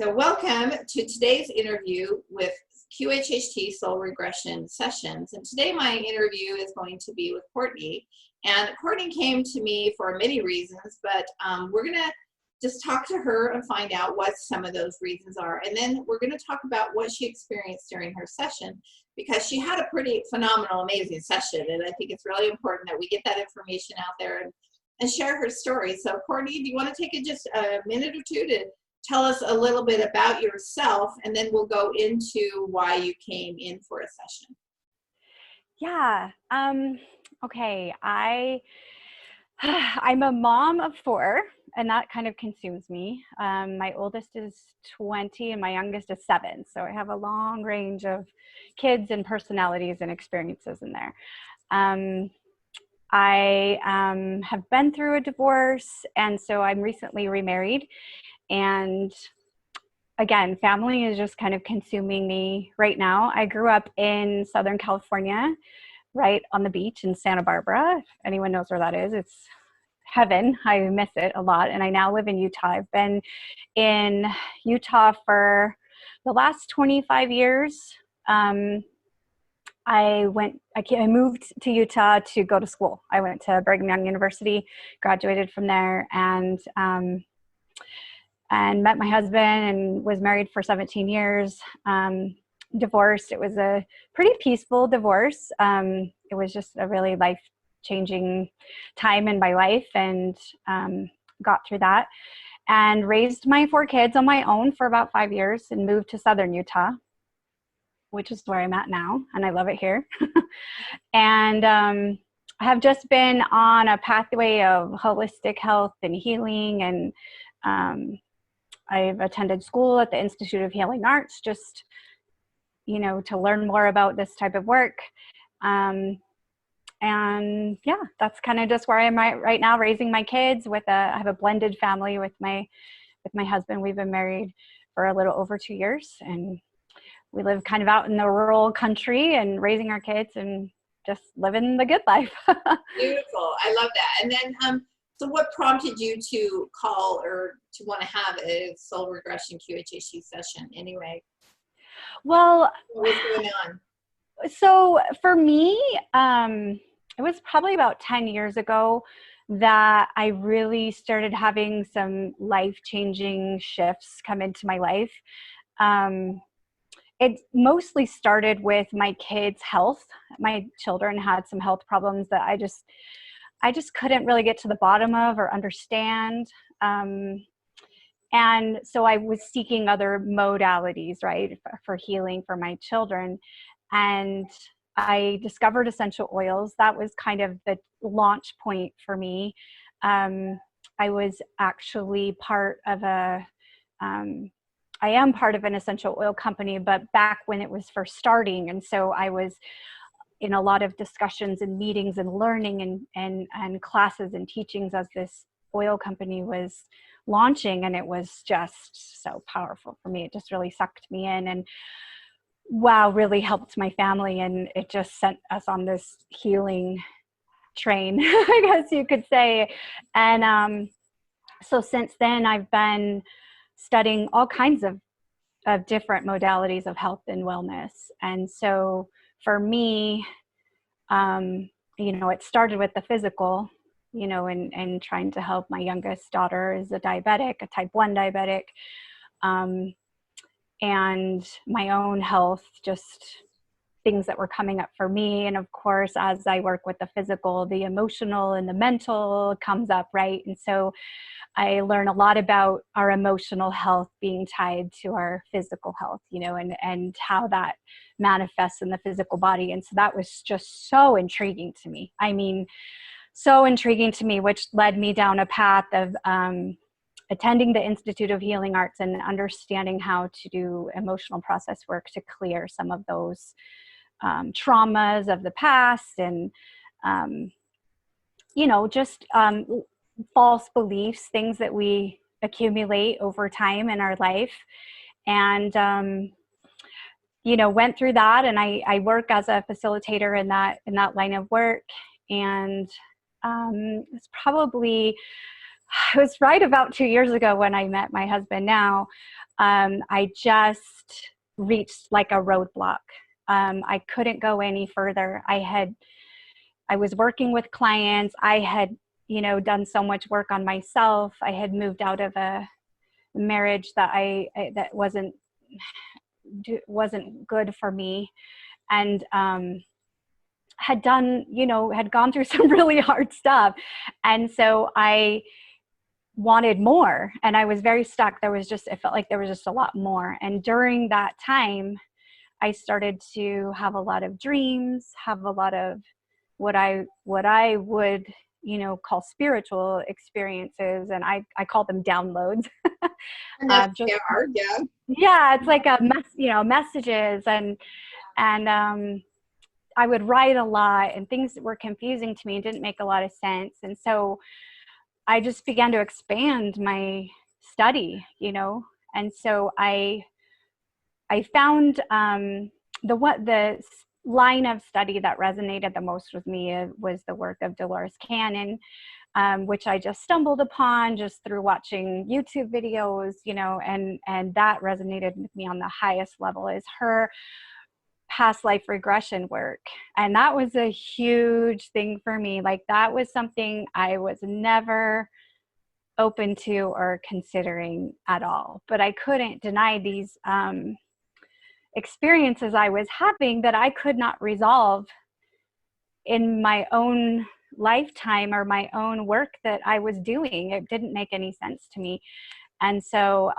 So welcome to today's interview with QHHT Soul Regression Sessions. And today my interview is going to be with Courtney. And Courtney came to me for many reasons, but we're going to just talk to her and find out what some of those reasons are. And then we're going to talk about what she experienced during her session, because she had a pretty phenomenal, amazing session. And I think it's really important that we get that information out there and share her story. So Courtney, do you want to take just a minute or two to tell us a little bit about yourself, and then we'll go into why you came in for a session. Yeah. Okay. I'm a mom of 4, and that kind of consumes me. My oldest is 20 and my youngest is 7. So I have a long range of kids and personalities and experiences in there. I have been through a divorce, and so I'm recently remarried. And again, family is just kind of consuming me right now. I grew up in Southern California, right on the beach in Santa Barbara. If anyone knows where that is, it's heaven. I miss it a lot. And I now live in Utah. I've been in Utah for the last 25 years. I moved to Utah to go to school. I went to Brigham Young University, graduated from there, and met my husband and was married for 17 years. Divorced. It was a pretty peaceful divorce. It was just a really life-changing time in my life, and got through that and raised my 4 kids on my own for about 5 years and moved to Southern Utah, which is where I'm at now, and I love it here. And I have just been on a pathway of holistic health and healing, and I've attended school at the Institute of Healing Arts just, to learn more about this type of work. And yeah, that's kind of just where I'm at right now, raising my kids I have a blended family with my husband. We've been married for a little over 2 years, and we live kind of out in the rural country and raising our kids and just living the good life. Beautiful. I love that. And then, so what prompted you to call or to want to have a soul regression QHHT session anyway? Well, what was going on? So for me, it was probably about 10 years ago that I really started having some life-changing shifts come into my life. It mostly started with my kids' health. My children had some health problems that I just couldn't really get to the bottom of or understand. And so I was seeking other modalities, right, for healing for my children. And I discovered essential oils. That was kind of the launch point for me. I was actually I am part of an essential oil company, but back when it was first starting. And so I was in a lot of discussions and meetings and learning and classes and teachings as this oil company was launching, and it was just so powerful for me. It just really sucked me in, and wow, really helped my family, and it just sent us on this healing train, I guess you could say. And so since then, I've been studying all kinds of different modalities of health and wellness. And so for me, it started with the physical, and trying to help. My youngest daughter is a diabetic, a type 1 diabetic, and my own health, just things that were coming up for me. And of course, as I work with the physical, the emotional and the mental comes up, right? And so I learn a lot about our emotional health being tied to our physical health, and how that manifests in the physical body. And so that was just so intriguing to me. I mean, so intriguing to me, which led me down a path of attending the Institute of Healing Arts and understanding how to do emotional process work to clear some of those traumas of the past, and just false beliefs, things that we accumulate over time in our life. And went through that, and I work as a facilitator in that line of work. And it was right about 2 years ago when I met my husband now. I just reached like a roadblock. I couldn't go any further. I was working with clients. I had, done so much work on myself. I had moved out of a marriage that that wasn't good for me, and had done, had gone through some really hard stuff. And so I wanted more, and I was very stuck. It felt like there was just a lot more. And during that time, I started to have a lot of dreams, have a lot of what I would, call spiritual experiences. And I call them downloads. Yeah, it's like messages, and I would write a lot, and things were confusing to me and didn't make a lot of sense. And so I just began to expand my study, and so I found the line of study that resonated the most with me was the work of Dolores Cannon, which I just stumbled upon just through watching YouTube videos, and that resonated with me on the highest level, is her past life regression work. And that was a huge thing for me. Like, that was something I was never open to or considering at all. But I couldn't deny these experiences I was having that I could not resolve in my own lifetime or my own work that I was doing. It didn't make any sense to me. And so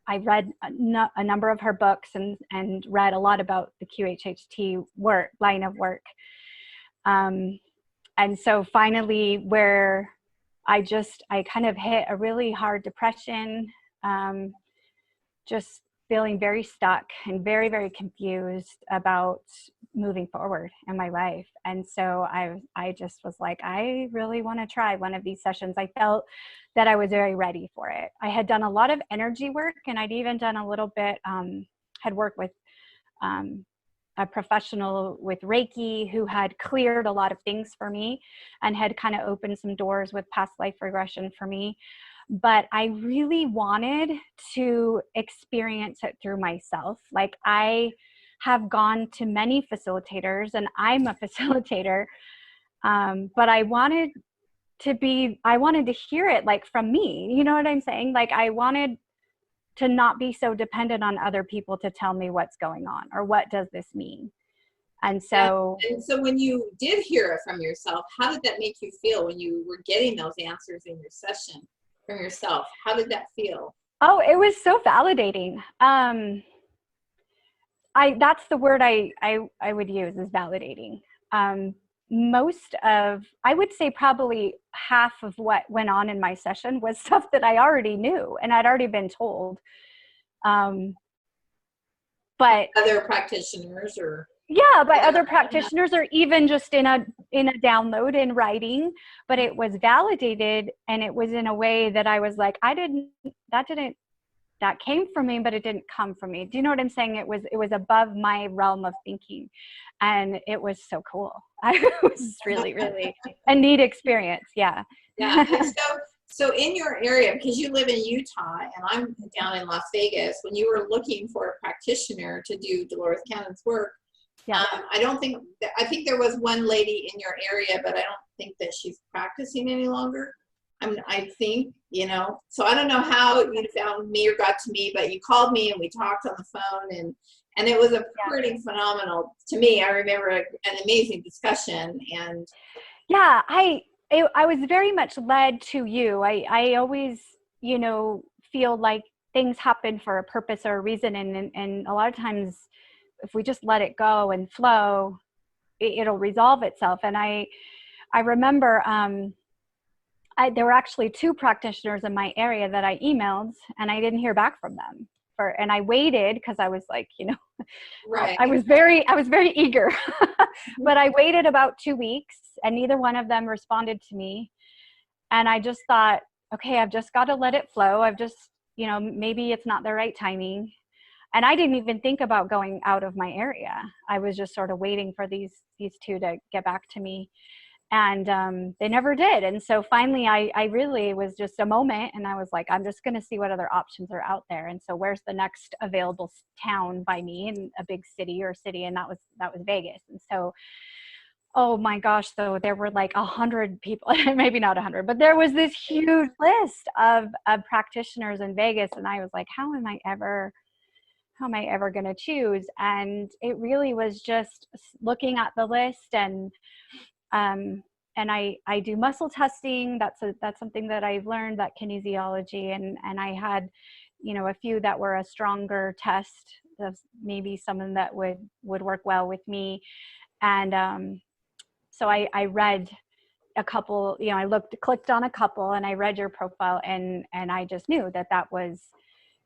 I read a number of her books and read a lot about the QHHT line of work. And so finally, where I kind of hit a really hard depression, just feeling very stuck and very, very confused about moving forward in my life. And so I just was like, I really want to try one of these sessions. I felt that I was very ready for it. I had done a lot of energy work, and I'd even done a little bit, had worked with a professional with Reiki who had cleared a lot of things for me and had kind of opened some doors with past life regression for me. But I really wanted to experience it through myself. Like, I have gone to many facilitators, and I'm a facilitator, but I wanted to hear it like from me. You know what I'm saying? Like, I wanted to not be so dependent on other people to tell me what's going on or what does this mean. And so, when you did hear it from yourself, how did that make you feel when you were getting those answers in your session from yourself? How did that feel? Oh, it was so validating. That's the word I would use, is validating. I would say probably half of what went on in my session was stuff that I already knew and I'd already been told. But other practitioners, or by other practitioners, or even just in a download in writing, but it was validated, and it was in a way that I was like, that came from me, but it didn't come from me. Do you know what I'm saying? It was above my realm of thinking, and it was so cool. It was really, really a neat experience. Yeah. Yeah. So in your area, because you live in Utah and I'm down in Las Vegas, when you were looking for a practitioner to do Dolores Cannon's work, yeah. I think there was one lady in your area, but I don't think that she's practicing any longer. I think, so I don't know how you found me or got to me, but you called me and we talked on the phone, and it was a pretty phenomenal, to me, I remember an amazing discussion. And yeah, I was very much led to you. I always, feel like things happen for a purpose or a reason. And a lot of times, if we just let it go and flow, it'll resolve itself. And I remember there were actually 2 practitioners in my area that I emailed, and I didn't hear back from them. And I waited because I was like, right. I was very eager, but I waited about 2 weeks, and neither one of them responded to me. And I just thought, okay, I've just got to let it flow. I've just, maybe it's not the right timing. And I didn't even think about going out of my area. I was just sort of waiting for these 2 to get back to me. And they never did. And so finally I really was just a moment, and I was like, I'm just going to see what other options are out there. And so where's the next available town by me in a big city or city? And that was Vegas. And so, oh my gosh, so there were like 100 people, maybe not 100, but there was this huge list of practitioners in Vegas. And I was like, how am I ever going to choose? And it really was just looking at the list. And I do muscle testing. That's something that I've learned, that kinesiology. And I had, a few that were a stronger test of maybe someone that would work well with me. And so I read a couple, I clicked on a couple, and I read your profile, and I just knew that was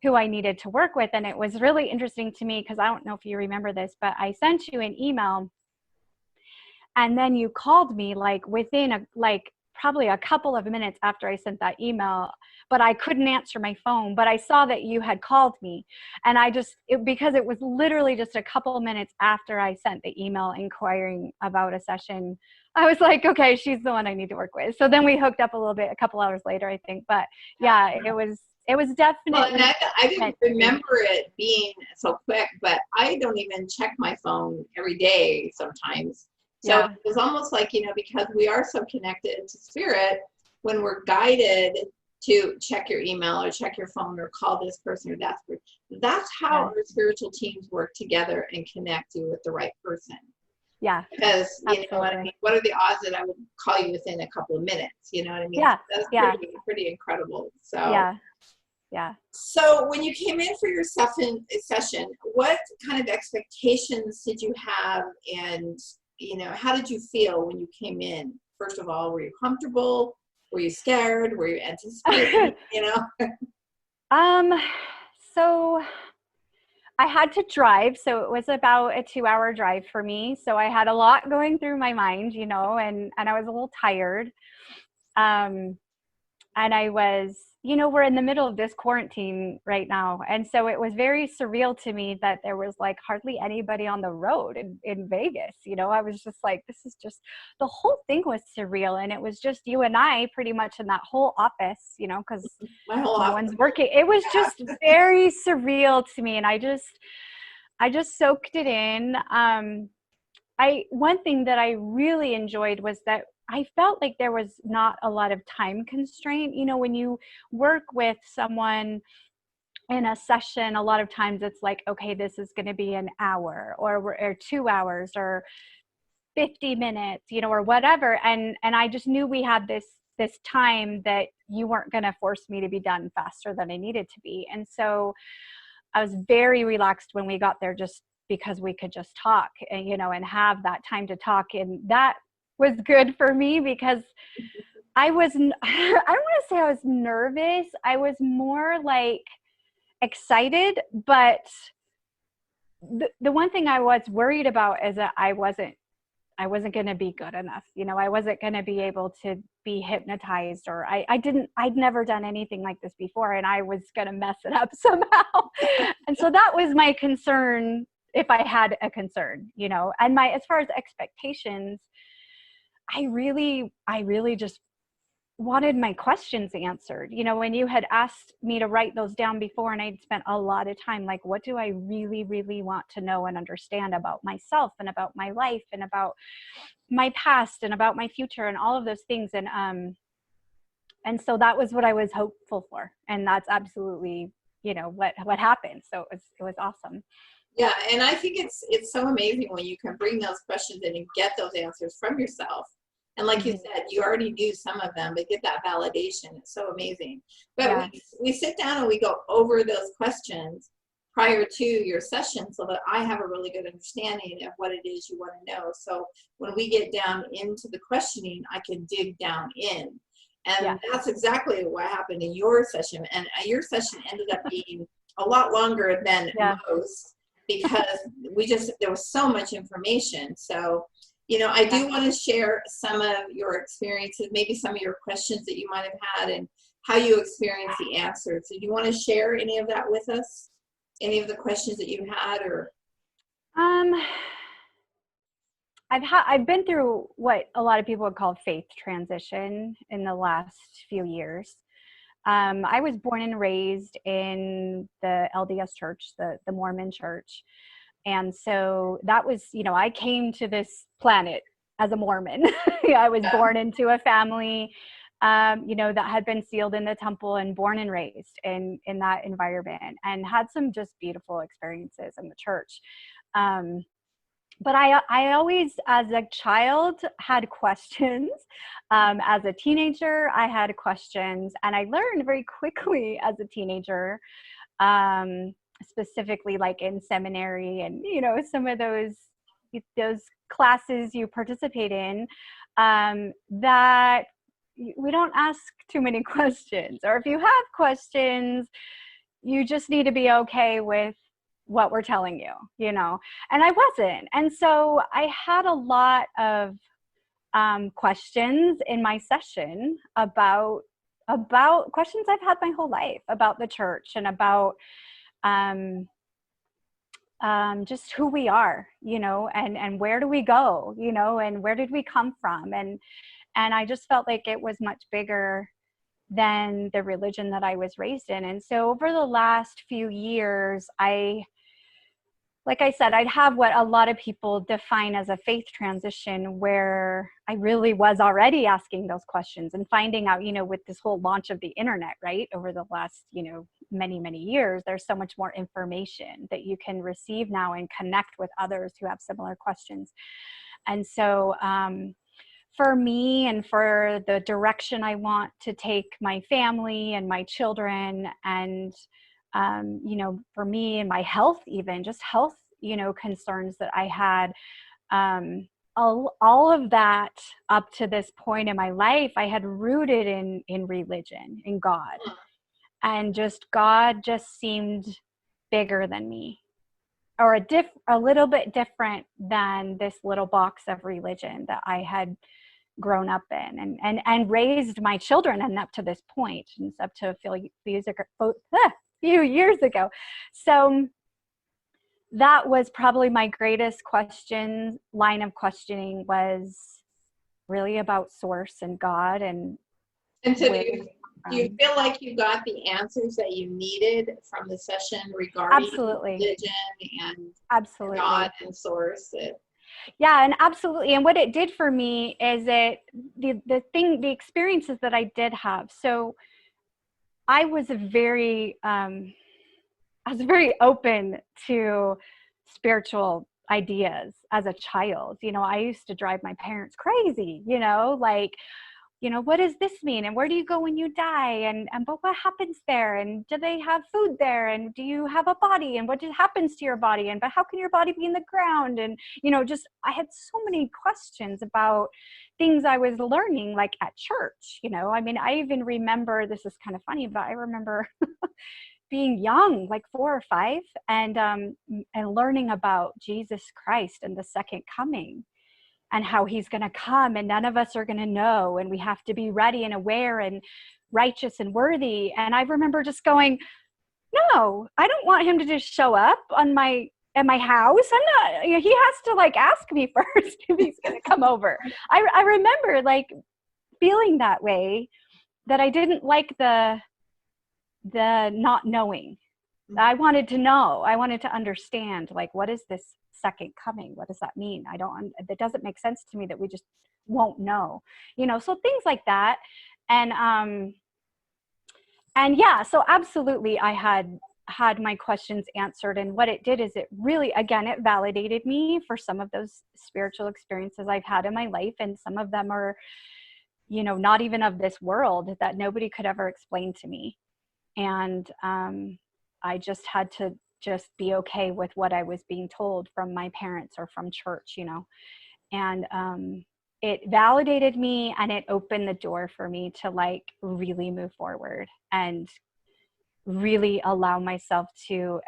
who I needed to work with. And it was really interesting to me, because I don't know if you remember this, but I sent you an email, and then you called me like within probably a couple of minutes after I sent that email, but I couldn't answer my phone, but I saw that you had called me. And because it was literally just a couple of minutes after I sent the email inquiring about a session, I was like, okay, she's the one I need to work with. So then we hooked up a little bit, a couple hours later, I think. But yeah, it was definitely. Well, and I didn't remember it being so quick, but I don't even check my phone every day sometimes. So it was almost like, because we are so connected to spirit, when we're guided to check your email or check your phone or call this person or that person, that's how our spiritual teams work together and connect you with the right person. Yeah. Because, you know what I mean? What are the odds that I would call you within a couple of minutes? You know what I mean? Yeah. That's pretty incredible. So, yeah. So when you came in for your session, what kind of expectations did you have? And, how did you feel when you came in? First of all, were you comfortable? Were you scared? Were you anticipating, So I had to drive. So it was about a 2-hour drive for me. So I had a lot going through my mind, and I was a little tired. And I was, we're in the middle of this quarantine right now. And so it was very surreal to me that there was like hardly anybody on the road in Vegas. I was just like, this is just, the whole thing was surreal. And it was just you and I pretty much in that whole office, because no one's working. It was just very surreal to me. And I just soaked it in. One thing that I really enjoyed was that I felt like there was not a lot of time constraint. When you work with someone in a session, a lot of times it's like, okay, this is going to be an hour or 2 hours or 50 minutes, or whatever. And I just knew we had this time that you weren't going to force me to be done faster than I needed to be. And so I was very relaxed when we got there, just because we could just talk and, and have that time to talk. And that was good for me, because I don't want to say I was nervous. I was more like excited, but the one thing I was worried about is that I wasn't going to be good enough. I wasn't going to be able to be hypnotized, or I'd never done anything like this before, and I was going to mess it up somehow. And so that was my concern, if I had a concern, and as far as expectations, I really just wanted my questions answered. When you had asked me to write those down before, and I'd spent a lot of time, like, what do I really, really want to know and understand about myself and about my life and about my past and about my future and all of those things. And so that was what I was hopeful for. And that's absolutely, what happened. So it was awesome. Yeah, and I think it's so amazing when you can bring those questions in and get those answers from yourself. And like you said, you already knew some of them, but get that validation. It's so amazing. But we sit down and we go over those questions prior to your session so that I have a really good understanding of what it is you want to know. So when we get down into the questioning, I can dig down in. And that's exactly what happened in your session. And your session ended up being a lot longer than most, because there was so much information. So, I do want to share some of your experiences, maybe some of your questions that you might have had and how you experienced the answers. So do you want to share any of that with us? Any of the questions that you had, or? I've been through what a lot of people would call faith transition in the last few years. I was born and raised in the LDS church, the Mormon church. And so that was, I came to this planet as a Mormon. I was born into a family, that had been sealed in the temple and born and raised in that environment, and had some just beautiful experiences in the church. But I always, as a child, had questions. As a teenager, I had questions, and I learned very quickly as a teenager, specifically like in seminary and, some of those classes you participate in, that we don't ask too many questions. Or if you have questions, you just need to be okay with what we're telling you, and I wasn't. And so I had a lot of questions in my session about questions I've had my whole life about the church and about just who we are, and where do we go, and where did we come from? And I just felt like it was much bigger than the religion that I was raised in. And so over the last few years, like I said, I'd have what a lot of people define as a faith transition, where I really was already asking those questions and finding out, with this whole launch of the internet, right? Over the last, many, many years, there's so much more information that you can receive now and connect with others who have similar questions. And so for me, and for the direction I want to take my family and my children, and for me and my health, even just health, concerns that I had, all of that up to this point in my life, I had rooted in religion, in God, and God just seemed bigger than me, or a little bit different than this little box of religion that I had grown up in and raised my children in up to this point, and up to a few years ago. So that was probably my greatest line of questioning, was really about source and God. And so do you feel like you got the answers that you needed from the session regarding religion and absolutely God and source? Yeah, and absolutely. And what it did for me is the experiences that I did have. So I was very open to spiritual ideas as a child. I used to drive my parents crazy, like, what does this mean? And where do you go when you die? And but what happens there? And do they have food there? And do you have a body? And what happens to your body? And but how can your body be in the ground? And, I had so many questions about things I was learning, like at church, I even remember, this is kind of funny, but I remember being young, like 4 or 5, and learning about Jesus Christ and the second coming, and how he's going to come and none of us are going to know, and we have to be ready and aware and righteous and worthy. And I remember just going, no, I don't want him to just show up at my house. I'm not, he has to ask me first if he's going to come over. I remember feeling that way, that I didn't like the not knowing. I wanted to know. I wanted to understand, what is this second coming? What does that mean? That doesn't make sense to me, that we just won't know, so things like that. And yeah, so absolutely I had my questions answered. And what it did is it really, again, it validated me for some of those spiritual experiences I've had in my life. And some of them are, not even of this world, that nobody could ever explain to me. And I just had to just be okay with what I was being told from my parents or from church, and it validated me, and it opened the door for me to really move forward and really allow myself to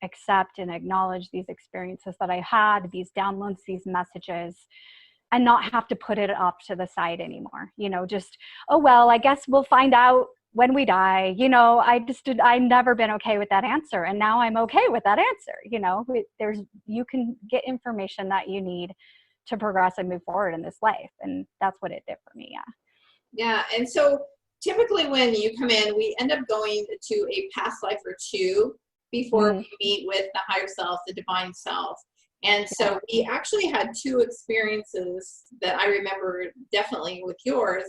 accept and acknowledge these experiences that I had, these downloads, these messages, and not have to put it off to the side anymore. Just, oh, well, I guess we'll find out when we die. I've never been okay with that answer. And now I'm okay with that answer. You can get information that you need to progress and move forward in this life. And that's what it did for me. Yeah. Yeah. And so typically when you come in, we end up going to a past life or two before we meet with the higher self, the divine self. And so we actually had two experiences that I remember definitely with yours.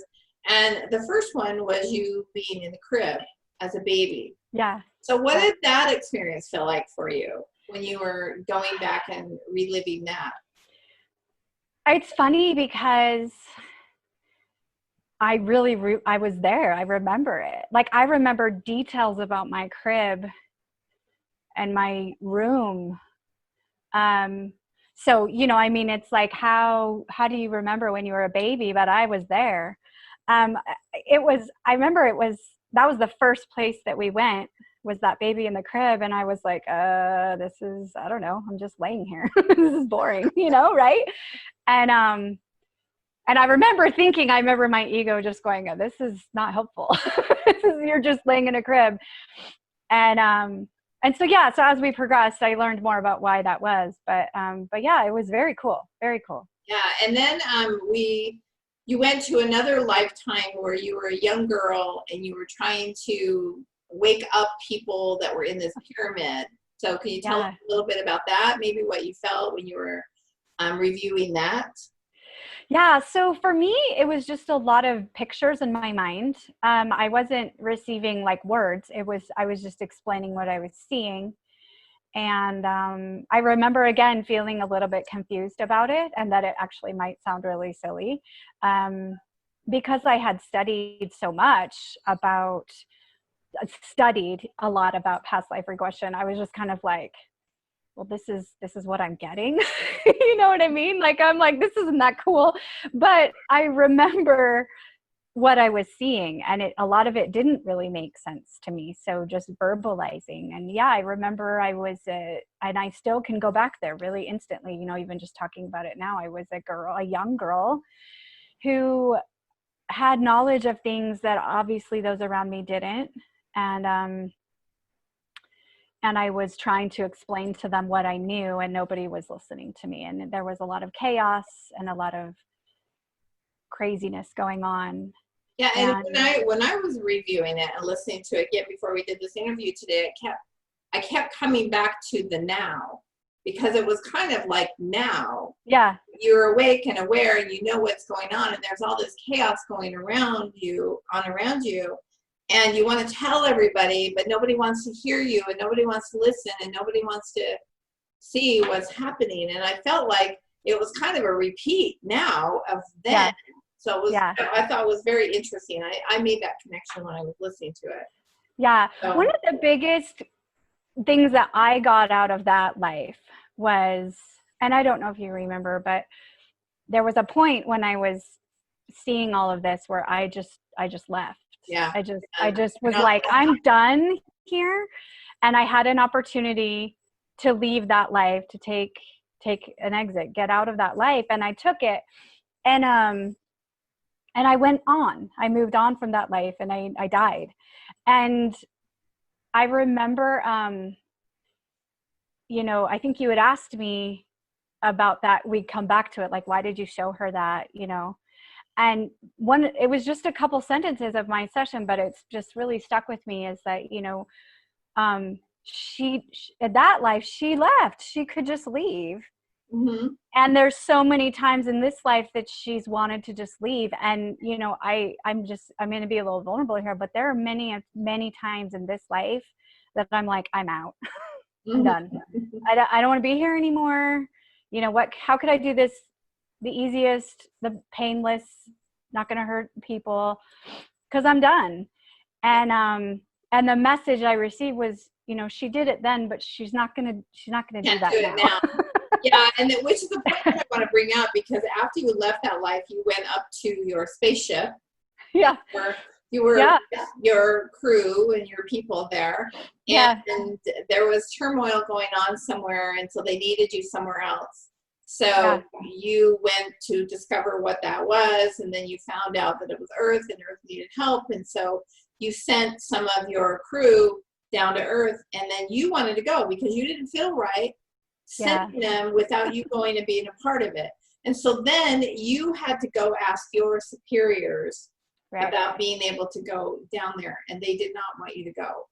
And the first one was you being in the crib as a baby. Yeah. So what did that experience feel like for you when you were going back and reliving that? It's funny because I was there. I remember it. Like, I remember details about my crib and my room. So, you know, I mean, it's like, how do you remember when you were a baby? But I was there. I remember that was the first place that we went, was that baby in the crib. And I was like, I don't know, I'm just laying here. This is boring, you know, right? And I remember my ego just going, oh, this is not helpful. You're just laying in a crib. And so, yeah, so as we progressed, I learned more about why that was. But yeah, it was very cool. Very cool. Yeah. And then you went to another lifetime where you were a young girl and you were trying to wake up people that were in this pyramid. So can you tell us a little bit about that? Maybe what you felt when you were reviewing that? Yeah, so for me, it was just a lot of pictures in my mind. I wasn't receiving like words. I was just explaining what I was seeing. And I remember, again, feeling a little bit confused about it, and that it actually might sound really silly. Because I had studied a lot about past life regression, I was just kind of like, well, this is what I'm getting. You know what I mean? Like, I'm like, this isn't that cool. But I remember what I was seeing, and a lot of it didn't really make sense to me. So just verbalizing. And yeah, I remember and I still can go back there really instantly, you know, even just talking about it now. I was a young girl who had knowledge of things that obviously those around me didn't. And I was trying to explain to them what I knew, and nobody was listening to me. And there was a lot of chaos and a lot of craziness going on. Yeah, and when I was reviewing it and listening to it again before we did this interview today, I kept coming back to the now, because it was kind of like now. Yeah. You're awake and aware, and you know what's going on, and there's all this chaos going around you. And you want to tell everybody, but nobody wants to hear you, and nobody wants to listen, and nobody wants to see what's happening. And I felt like it was kind of a repeat now of then. Yeah. So I thought it was very interesting. I made that connection when I was listening to it. Yeah. One of the biggest things that I got out of that life was, and I don't know if you remember, but there was a point when I was seeing all of this where I just left. Yeah. I just was like, I'm done here. And I had an opportunity to leave that life, to take an exit, get out of that life. And I took it. And I went on. I moved on from that life, and I died. And I remember, you know, I think you had asked me about that. We'd come back to it. Like, why did you show her that, you know? And it was just a couple sentences of my session, but it's just really stuck with me, is that, you know, she that life, she left. She could just leave. Mm-hmm. And there's so many times in this life that she's wanted to just leave. And, you know, I'm going to be a little vulnerable here, but there are many, many times in this life that I'm like, I'm out. I'm done. I don't want to be here anymore. You know what, how could I do this the easiest, the painless, not going to hurt people, because I'm done. And the message I received was, you know, she did it then, but she's not going to do that now. Yeah, and which is the point that I want to bring up, because after you left that life, you went up to your spaceship. Yeah. You were your crew and your people there. And there was turmoil going on somewhere, and so they needed you somewhere else. So you went to discover what that was, and then you found out that it was Earth, and Earth needed help. And so you sent some of your crew down to Earth, and then you wanted to go because you didn't feel right sending them without you going and being a part of it. And so then you had to go ask your superiors Right. about being able to go down there, and they did not want you to go.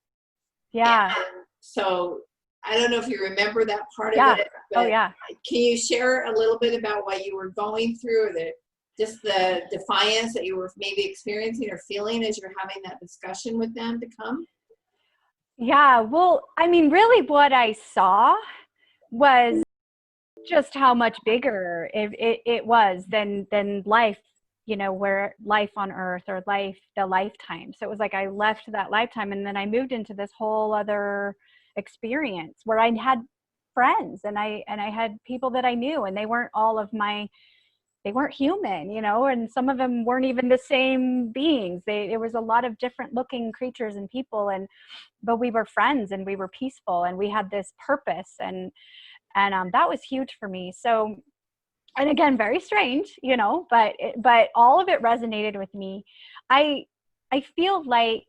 Yeah. And so I don't know if you remember that part Yeah. of it, Oh, but yeah. can you share a little bit about what you were going through, or just the defiance that you were maybe experiencing or feeling as you're having that discussion with them to come? Yeah. Well, I mean, really what I saw was just how much bigger it was than life, you know, where life on earth or the lifetime. So it was like I left that lifetime and then I moved into this whole other experience where I had friends and I had people that I knew, and they weren't they weren't human, you know, and some of them weren't even the same beings. There was a lot of different looking creatures and people, but we were friends and we were peaceful and we had this purpose, and that was huge for me. So, and again, very strange, you know, but all of it resonated with me. I feel like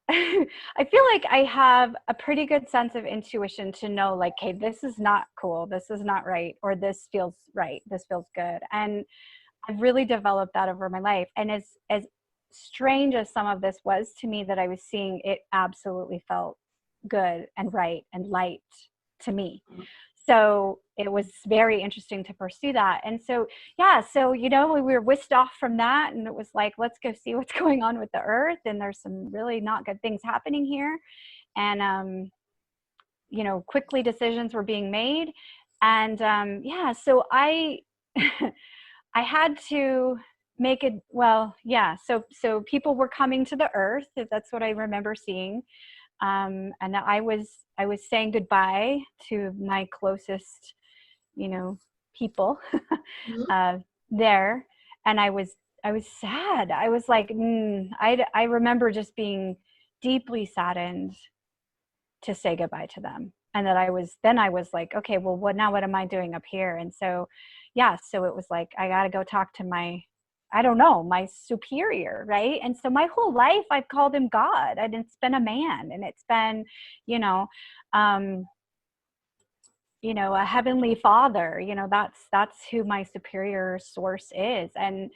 I feel like I have a pretty good sense of intuition to know, like, hey, this is not cool, this is not right, or this feels right, this feels good. And I've really developed that over my life. And as strange as some of this was to me that I was seeing, it absolutely felt good and right and light to me. So it was very interesting to pursue that. And so, yeah, so, you know, we were whisked off from that, and it was like, let's go see what's going on with the earth. And there's some really not good things happening here. And, you know, quickly decisions were being made. And yeah, so I I had to make it, well, yeah. So people were coming to the earth. That's what I remember seeing. And I was saying goodbye to my closest, you know, people Mhm. there. And I was sad. I was like, I remember just being deeply saddened to say goodbye to them. And that I was like, okay, well, what am I doing up here? And so, yeah, so it was like, I got to go talk to I don't know, my superior, right? And so my whole life I've called him God, and it's been a man, and it's been, you know, um, a heavenly father, you know, that's who my superior source is. And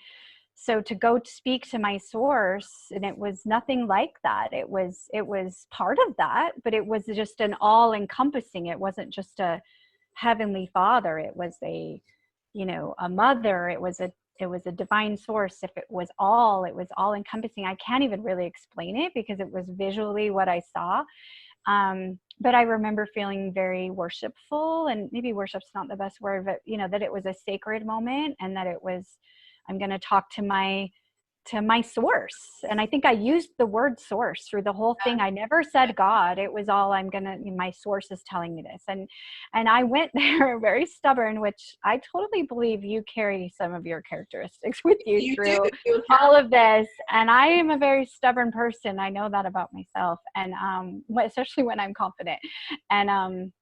so to go speak to my source, and it was nothing like that. It was part of that, but it was just an all encompassing. It wasn't just a heavenly father. It was a mother. It was a divine source. If it was all encompassing. I can't even really explain it because it was visually what I saw. But I remember feeling very worshipful, and maybe worship's not the best word, but that it was a sacred moment, and that I'm going to talk to my source. And I think I used the word source through the whole thing. I never said God. It was all my source is telling me this. And I went there very stubborn, which I totally believe you carry some of your characteristics with you, You through do. You all of this. And I am a very stubborn person. I know that about myself. And especially when I'm confident. And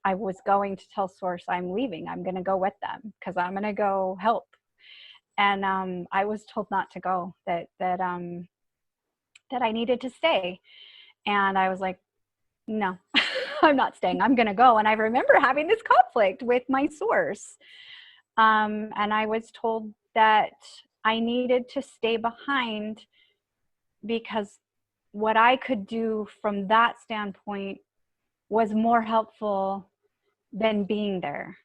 I was going to tell source I'm leaving. I'm going to go with them because I'm going to go help. And I was told not to go, that I needed to stay. And I was like, no, I'm not staying. I'm going to go. And I remember having this conflict with my source. And I was told that I needed to stay behind because what I could do from that standpoint was more helpful than being there.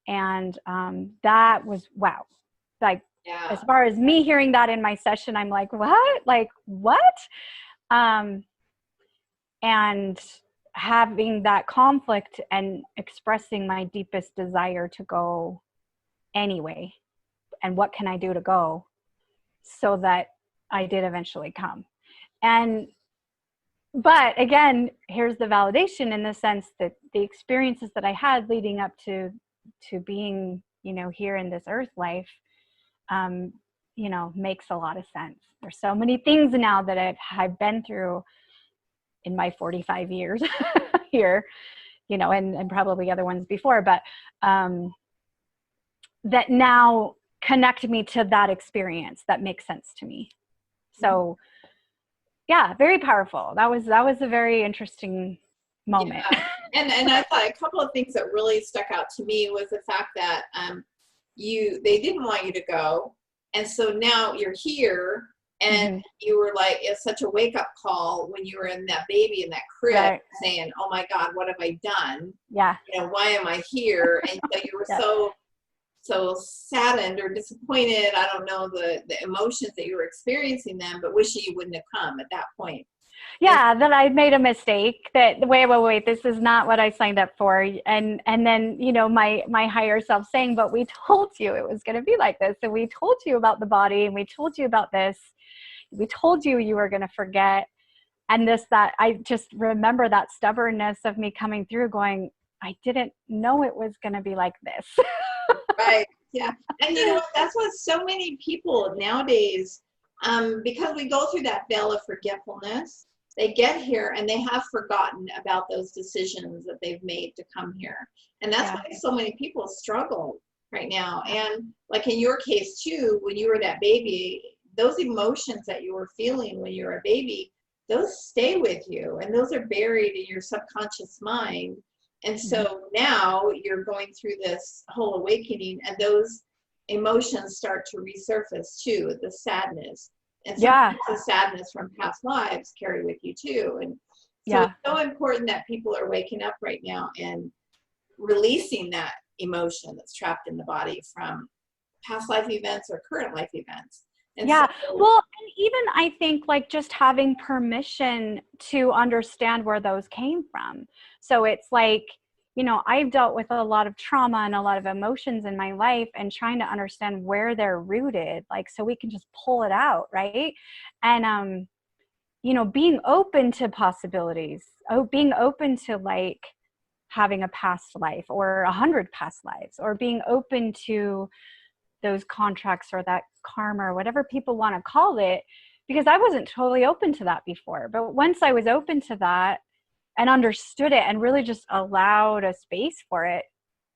And that was, wow. Like, Yeah. as far as me hearing that in my session, I'm like, what? Like, what? And having that conflict and expressing my deepest desire to go anyway. And what can I do to go, so that I did eventually come. But again, here's the validation, in the sense that the experiences that I had leading up to being, here in this earth life, makes a lot of sense. There's so many things now that I've been through in my 45 years here, and probably other ones before, but that now connect me to that experience that makes sense to me. So yeah, very powerful. That was a very interesting moment. Yeah. And I thought a couple of things that really stuck out to me was the fact that they didn't want you to go. And so now you're here, and you were like, it's such a wake up call when you were in that baby in that crib, saying, oh my God, what have I done? Yeah. You know, why am I here? And so you were so saddened or disappointed. I don't know the emotions that you were experiencing then, but wishing you wouldn't have come at that point. Yeah, that I made a mistake, that wait, this is not what I signed up for. And then, you know, my higher self saying, but we told you it was going to be like this. And we told you about the body, and we told you about this. We told you you were going to forget. And that I just remember that stubbornness of me coming through going, I didn't know it was going to be like this. Right. Yeah. And you know what? That's what so many people nowadays, because we go through that veil of forgetfulness, they get here and they have forgotten about those decisions that they've made to come here. And that's why so many people struggle right now. And like in your case too, when you were that baby, those emotions that you were feeling when you were a baby, those stay with you, and those are buried in your subconscious mind. And so now you're going through this whole awakening, and those emotions start to resurface too, the sadness. And sometimes the sadness from past lives carry with you too. And so it's so important that people are waking up right now and releasing that emotion that's trapped in the body from past life events or current life events. And well, and even I think like just having permission to understand where those came from. So it's like, you know, I've dealt with a lot of trauma and a lot of emotions in my life, and trying to understand where they're rooted, like, so we can just pull it out. Right. And, you know, being open to possibilities, being open to like having a past life or 100 past lives, or being open to those contracts or that karma or whatever people want to call it, because I wasn't totally open to that before. But once I was open to that and understood it and really just allowed a space for it,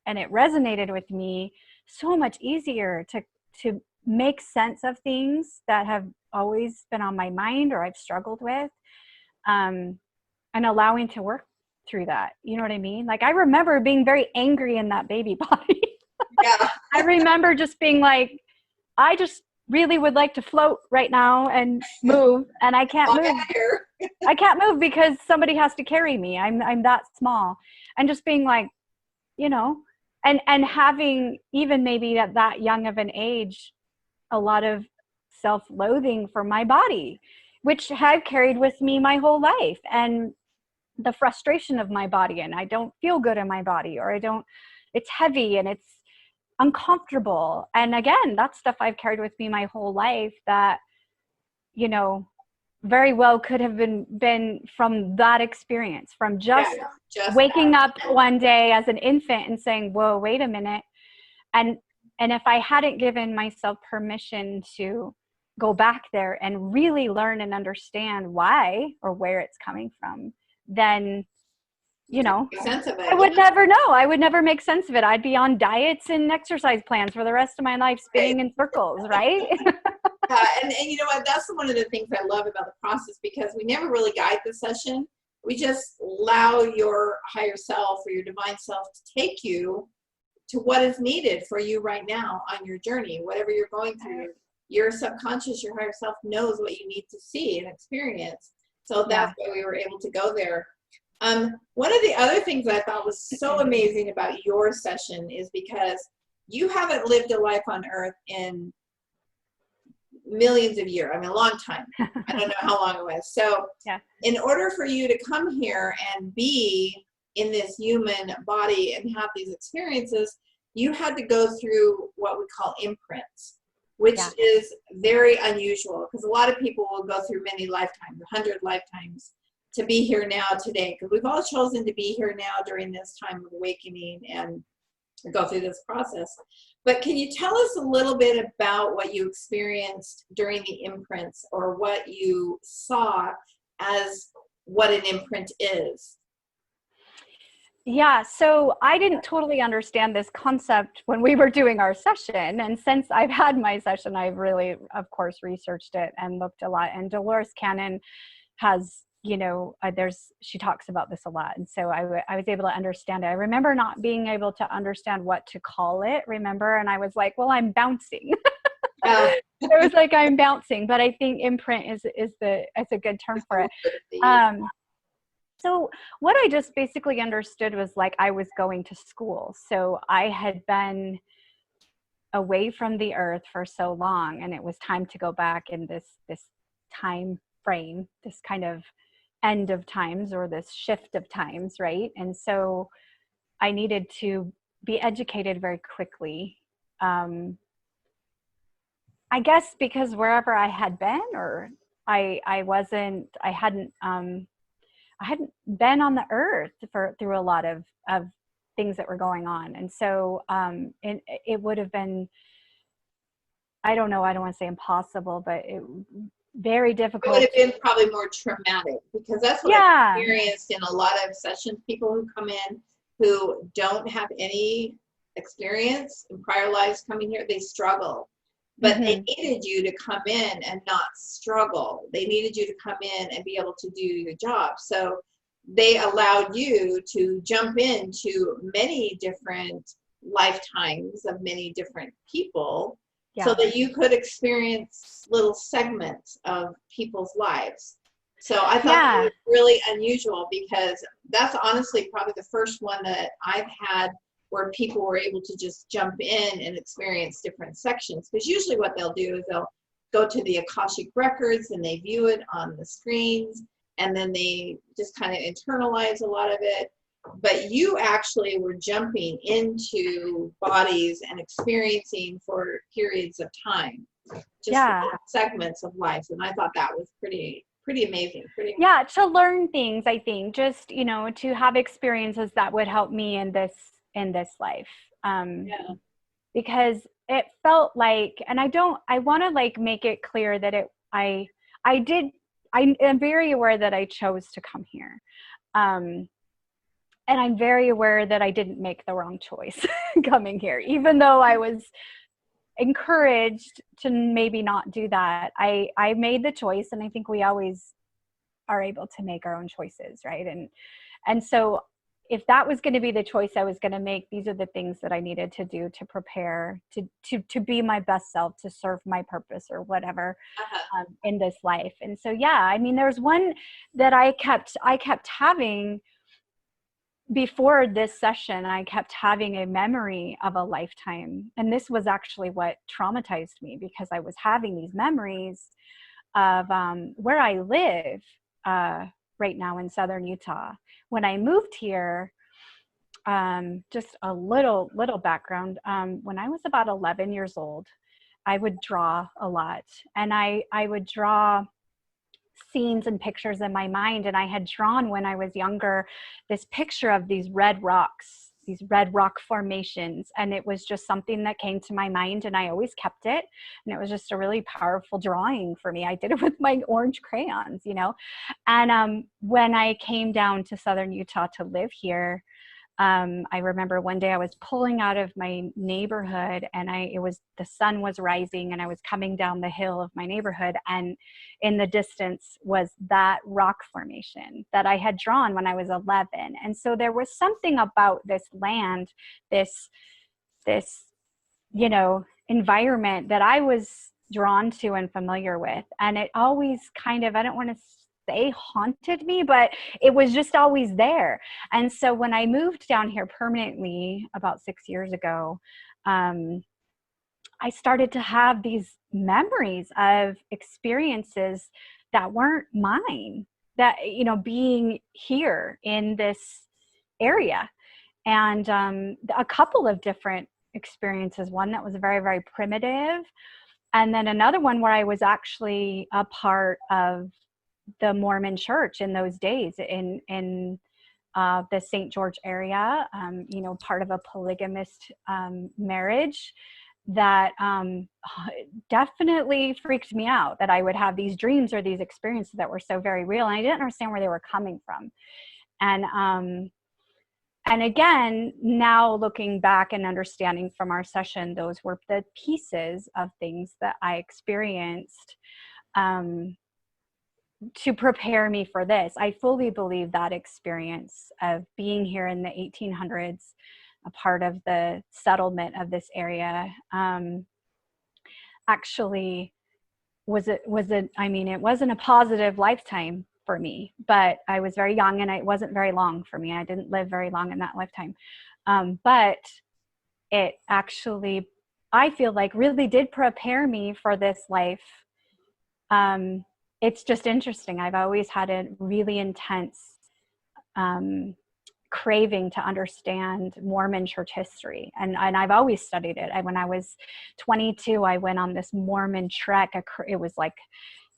and it resonated with me, so much easier to make sense of things that have always been on my mind or I've struggled with, and allowing to work through that. You know what I mean? Like, I remember being very angry in that baby body. I remember just being like, I just really would like to float right now and move, and I can't move. I can't move because somebody has to carry me. I'm that small. And just being like, you know, and having even maybe at that young of an age, a lot of self-loathing for my body, which I've carried with me my whole life, and the frustration of my body, and I don't feel good in my body, or it's heavy and it's uncomfortable. And again, that's stuff I've carried with me my whole life that, you know, very well could have been from that experience, from just waking up one day as an infant and saying, whoa, wait a minute. And if I hadn't given myself permission to go back there and really learn and understand why or where it's coming from, then, you know, I would never know. I would never make sense of it. I'd be on diets and exercise plans for the rest of my life, spinning in circles, right? And you know what? That's one of the things I love about the process, because we never really guide the session. We just allow your higher self or your divine self to take you to what is needed for you right now on your journey, whatever you're going through. Your subconscious, your higher self knows what you need to see and experience. So that's why we were able to go there. One of the other things I thought was so amazing about your session is because you haven't lived a life on earth in millions of years. I mean, a long time. I don't know how long it was. So in order for you to come here and be in this human body and have these experiences, you had to go through what we call imprints, which is very unusual, because a lot of people will go through many lifetimes, 100 lifetimes, to be here now today, because we've all chosen to be here now during this time of awakening and go through this process. But can you tell us a little bit about what you experienced during the imprints, or what you saw as what an imprint is? Yeah, so I didn't totally understand this concept when we were doing our session. And since I've had my session, I've really, of course, researched it and looked a lot. And Dolores Cannon has she talks about this a lot. And so I was able to understand it. I remember not being able to understand what to call it, and I was like, well, I'm bouncing. It was like, I'm bouncing, but I think imprint is a good term for it. So what I just basically understood was like, I was going to school. So I had been away from the earth for so long, and it was time to go back in this time frame, this kind of end of times, or this shift of times, right? And so I needed to be educated very quickly. I guess because wherever I had been, or I hadn't been on the earth through a lot of things that were going on. And so it would have been, I don't know, I don't want to say impossible, but very difficult. It would have been probably more traumatic, because that's what I've experienced in a lot of sessions. People who come in who don't have any experience in prior lives coming here, they struggle. But they needed you to come in and not struggle. They needed you to come in and be able to do your job. So they allowed you to jump into many different lifetimes of many different people, so that you could experience little segments of people's lives. So I thought that was really unusual, because that's honestly probably the first one that I've had where people were able to just jump in and experience different sections. Because usually what they'll do is they'll go to the Akashic records and they view it on the screens, and then they just kind of internalize a lot of it. But you actually were jumping into bodies and experiencing for periods of time, just segments of life. And I thought that was pretty amazing. Yeah, to learn things, I think, just, to have experiences that would help me in this life. Because it felt like, and I want to like make it clear that I am very aware that I chose to come here. And I'm very aware that I didn't make the wrong choice coming here, even though I was encouraged to maybe not do that. I made the choice, and I think we always are able to make our own choices, right? And so if that was going to be the choice I was going to make, these are the things that I needed to do to prepare to be my best self, to serve my purpose or whatever in this life. And so, I mean, there's one that I kept having. Before this session, I kept having a memory of a lifetime. And this was actually what traumatized me, because I was having these memories of where I live right now in Southern Utah. When I moved here, just a little background, when I was about 11 years old, I would draw a lot. And I would draw scenes and pictures in my mind. And I had drawn, when I was younger, this picture of these red rocks, these red rock formations. And it was just something that came to my mind, and I always kept it. And it was just a really powerful drawing for me. I did it with my orange crayons, And when I came down to Southern Utah to live here, I remember one day I was pulling out of my neighborhood, and the sun was rising, and I was coming down the hill of my neighborhood, and in the distance was that rock formation that I had drawn when I was 11. And so there was something about this land, this environment that I was drawn to and familiar with. And it always kind of, I don't want to say haunted me, but it was just always there. And so when I moved down here permanently about 6 years ago, I started to have these memories of experiences that weren't mine, that, being here in this area. And a couple of different experiences, one that was very, very primitive, and then another one where I was actually a part of the Mormon church in those days in the St. George area, part of a polygamist marriage that definitely freaked me out, that I would have these dreams or these experiences that were so very real, and I didn't understand where they were coming from. And again, now looking back and understanding from our session, those were the pieces of things that I experienced to prepare me for this. I fully believe that experience of being here in the 1800s, a part of the settlement of this area, actually it wasn't a positive lifetime for me, but I was very young and it wasn't very long for me. I didn't live very long in that lifetime. But it actually, I feel like, really did prepare me for this life. It's just interesting. I've always had a really intense craving to understand Mormon church history. And I've always studied it. When I was 22, I went on this Mormon trek. It was like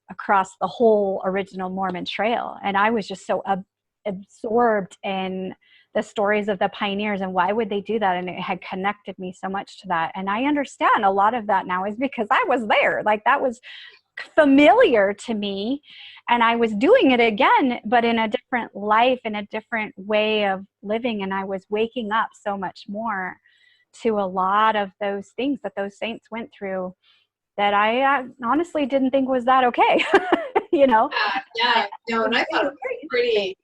across the whole original Mormon trail. And I was just so absorbed in the stories of the pioneers and why would they do that. And it had connected me so much to that. And I understand a lot of that now is because I was there. Like, that was familiar to me, and I was doing it again, but in a different life, in a different way of living. And I was waking up so much more to a lot of those things that those saints went through that I honestly didn't think was that okay. You know? Yeah. No, and I thought it was pretty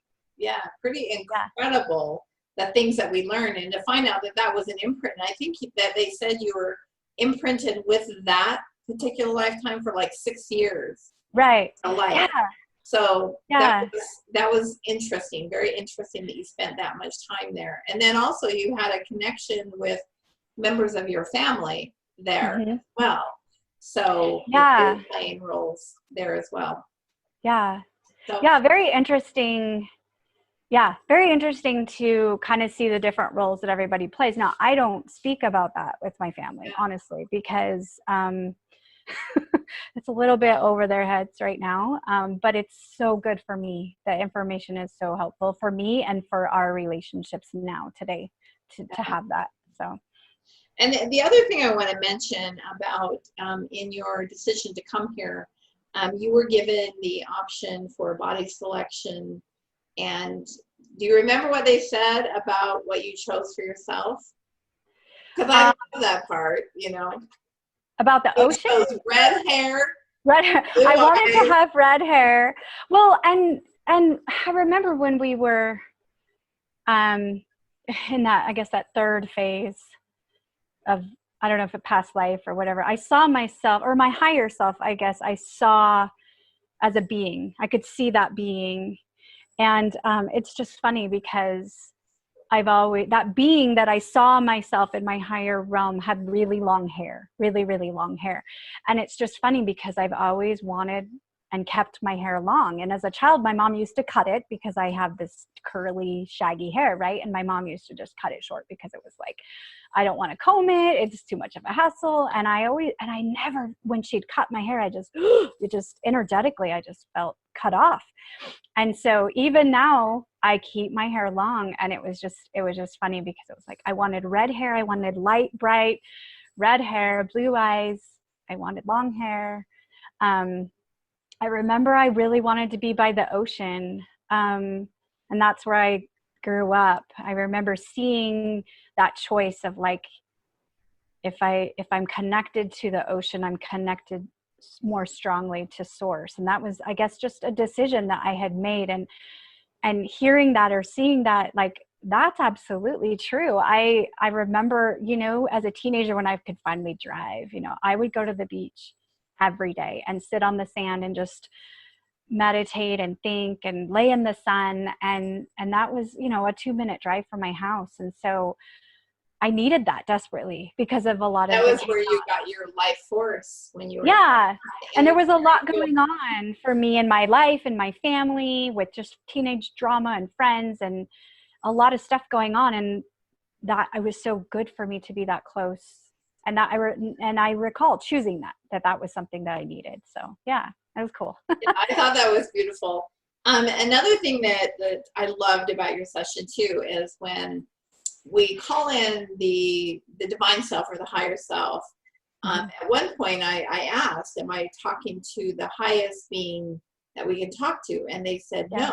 incredible, the things that we learned, and to find out that that was an imprint. And I think that they said you were imprinted with that particular lifetime for like 6 years. Right. Yeah. So that was interesting, very interesting that you spent that much time there. And then also you had a connection with members of your family there as well. So you're playing roles there as well. Yeah. So, Very interesting. Yeah, very interesting to kind of see the different roles that everybody plays. Now, I don't speak about that with my family, honestly, because it's a little bit over their heads right now. But it's so good for me. The information is so helpful for me and for our relationships now today to have that. So. And the other thing I want to mention about in your decision to come here, you were given the option for body selection. And do you remember what they said about what you chose for yourself? Because I love that part, you know. About the ocean? Chose red hair. Red hair. I wanted to have red hair. Well, and I remember when we were in that, I guess, that third phase of, I don't know if it past life or whatever, I saw myself, or my higher self, I guess, I saw as a being. I could see that being. And it's just funny because that being that I saw myself in my higher realm had really long hair, really, really long hair. And it's just funny because I've always wanted and kept my hair long. And as a child, my mom used to cut it because I have this curly, shaggy hair, right? And my mom used to just cut it short because it was like, I don't want to comb it. It's too much of a hassle. And I never, when she'd cut my hair, it just energetically, I just felt cut off. And so even now I keep my hair long, and it was just funny because it was like, I wanted red hair. I wanted light, bright red hair, blue eyes. I wanted long hair. I remember I really wanted to be by the ocean. And that's where I grew up. I remember seeing that choice of like, if I'm connected to the ocean, I'm connected more strongly to source. And that was, I guess, just a decision that I had made. And hearing that or seeing that, like, that's absolutely true. I remember, you know, as a teenager when I could finally drive, you know, I would go to the beach every day and sit on the sand and just meditate and think and lay in the sun. And that was, you know, a 2-minute drive from my house. And so I needed that desperately because of a lot of. That was where you got your life force when you were. Yeah. And there was a lot going on for me in my life and my family with just teenage drama and friends and a lot of stuff going on. And that it was so good for me to be that close. And that I recall choosing that was something that I needed. So yeah, that was cool. Yeah, I thought that was beautiful. Another thing that I loved about your session too is when we call in the divine self or the higher self. At one point I asked, am I talking to the highest being that we can talk to? And they said no.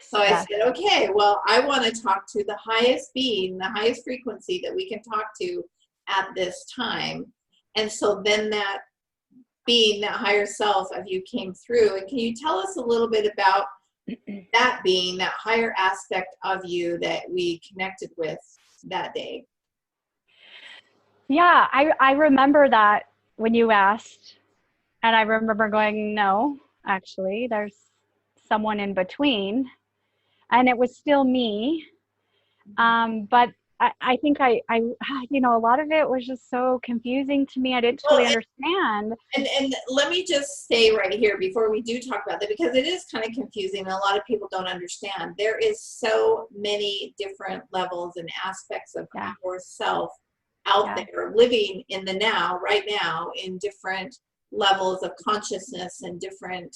So I said, okay, well, I want to talk to the highest being, the highest frequency that we can talk to at this time. And so then that being, that higher self of you came through. And can you tell us a little bit about that being, that higher aspect of you that we connected with that day? Yeah, I remember that when you asked, and I remember going, no, actually, there's someone in between, and it was still me. But I think you know, a lot of it was just so confusing to me. I didn't Well, totally understand. and let me just say right here before we do talk about that, because it is kind of confusing and a lot of people don't understand. There is so many different levels and aspects of our self out there living in the now, right now, in different levels of consciousness and different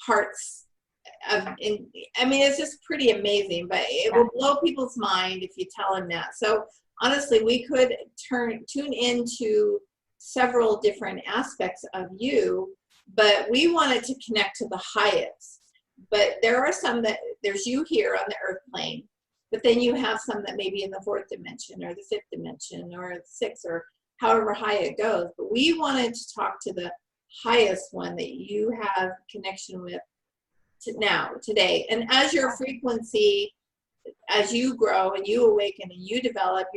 parts of, I mean, it's just pretty amazing, but it will blow people's mind if you tell them that. So honestly, we could tune into several different aspects of you, but we wanted to connect to the highest. But there are some that, there's you here on the earth plane, but then you have some that may be in the fourth dimension or the fifth dimension or the sixth, or however high it goes. But we wanted to talk to the highest one that you have connection with now, today. And as your frequency, as you grow and you awaken and you develop,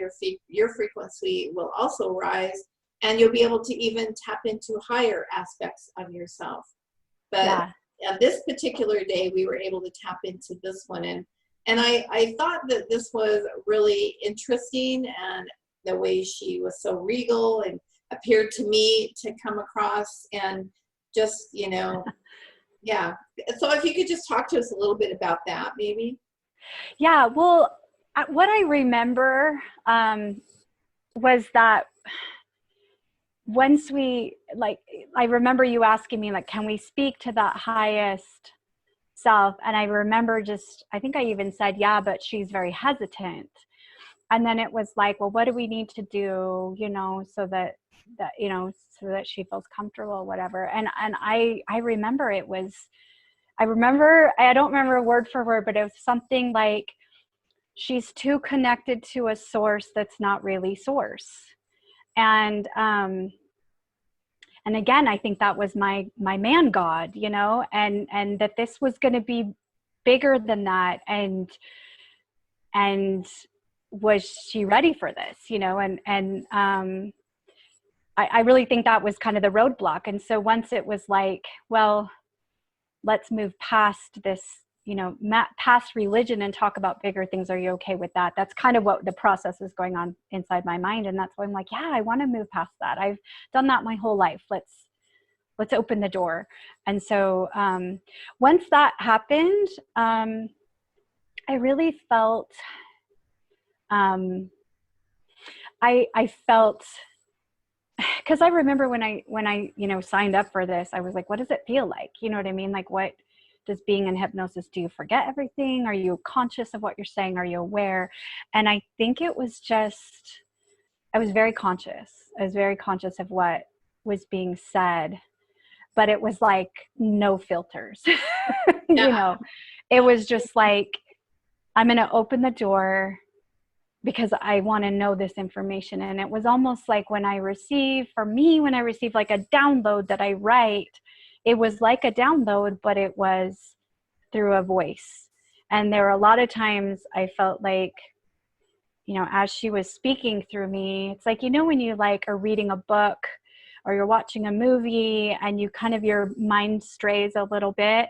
your frequency will also rise, and you'll be able to even tap into higher aspects of yourself. But on this particular day, we were able to tap into this one. And I thought that this was really interesting, and the way she was so regal and appeared to me to come across, and just, you know, yeah. So if you could just talk to us a little bit about that, maybe. Yeah, well, what I remember was that once we, like, I remember you asking me, like, can we speak to that highest self? And I remember just, I think I even said, yeah, but she's very hesitant. And then it was like, well, what do we need to do, you know, so that you know, so that she feels comfortable, whatever. And I remember it was, I don't remember word for word, but it was something like, she's too connected to a source that's not really source. And again, I think that was my man God, you know, and that this was going to be bigger than that. And was she ready for this, you know? And I really think that was kind of the roadblock. And so once it was like, well, let's move past this, you know, past religion and talk about bigger things. Are you okay with that? That's kind of what the process is going on inside my mind. And that's why I'm like, yeah, I want to move past that. I've done that my whole life. Let's open the door. And so once that happened, I really felt, I felt, because I remember when I, you know, signed up for this, I was like, what does it feel like? You know what I mean? Like, what does being in hypnosis, do you forget everything? Are you conscious of what you're saying? Are you aware? And I think it was just, I was very conscious. I was very conscious of what was being said, but it was like no filters, you know, it was just like, I'm going to open the door because I want to know this information. And it was almost like when I receive like a download that I write, it was like a download, but it was through a voice. And there were a lot of times I felt like, you know, as she was speaking through me, it's like, you know, when you like are reading a book or you're watching a movie and you kind of, your mind strays a little bit.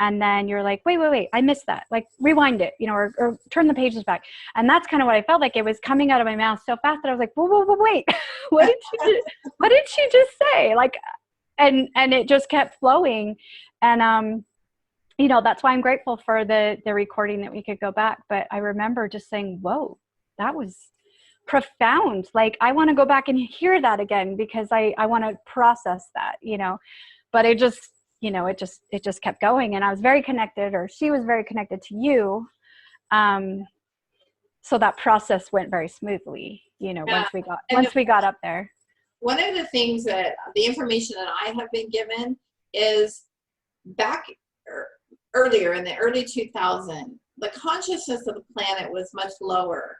And then you're like, wait, I missed that. Like rewind it, you know, or turn the pages back. And that's kind of what I felt like. It was coming out of my mouth so fast that I was like, whoa, wait, what did she just say? Like, and it just kept flowing. And, you know, that's why I'm grateful for the recording that we could go back. But I remember just saying, whoa, that was profound. Like, I want to go back and hear that again because I want to process that, you know, but it just, you know, it just kept going. And I was very connected, or she was very connected to you. So that process went very smoothly, you know, once we got up there. One of the things that the information that I have been given is back earlier in the early 2000s, the consciousness of the planet was much lower.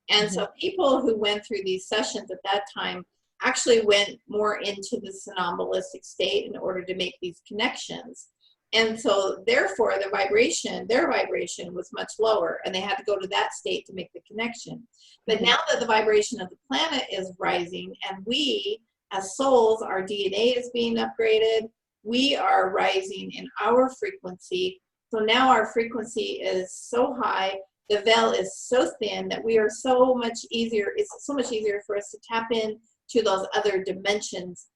And so people who went through these sessions at that time actually went more into the somnambulistic state in order to make these connections. And so therefore their vibration was much lower, and they had to go to that state to make the connection. But now that the vibration of the planet is rising, and we as souls, our DNA is being upgraded, we are rising in our frequency. So now our frequency is so high, the veil is so thin that we are so much easier, it's so much easier for us to tap in to those other dimensions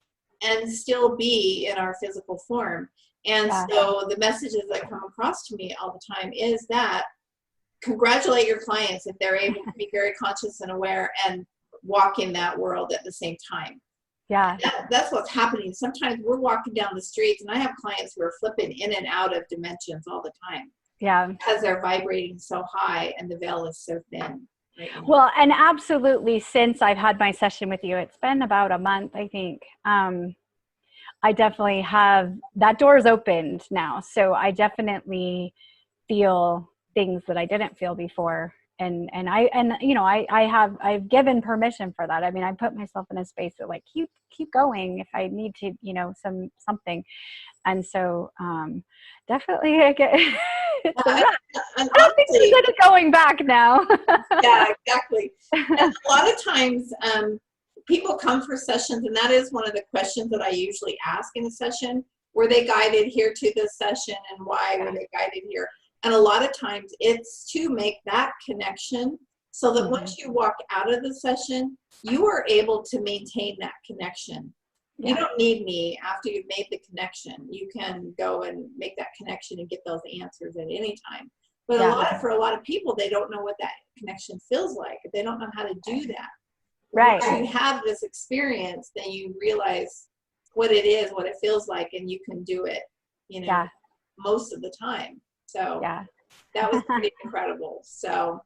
and still be in our physical form. And so the messages that come across to me all the time is that congratulate your clients if they're able to be very conscious and aware and walk in that world at the same time. Yeah. That's what's happening. Sometimes we're walking down the streets and I have clients who are flipping in and out of dimensions all the time. Yeah. Because they're vibrating so high and the veil is so thin. Right now. Well, and absolutely, since I've had my session with you, it's been about a month, I think. I definitely have, that door's opened now. So I definitely feel things that I didn't feel before. And you know, I've given permission for that. I mean, I put myself in a space of like, keep going if I need to, you know, something. And so, definitely I get, it's a rush. And I don't think there's any going back now. Yeah, exactly. And a lot of times, people come for sessions, and that is one of the questions that I usually ask in a session. Were they guided here to this session, and why were they guided here? And a lot of times it's to make that connection so that once you walk out of the session, you are able to maintain that connection. Yeah. You don't need me after you've made the connection. You can go and make that connection and get those answers at any time. But for a lot of people, they don't know what that connection feels like. They don't know how to do that. Right. When you have this experience, then you realize what it is, what it feels like, and you can do it, you know, most of the time. So that was pretty incredible. So,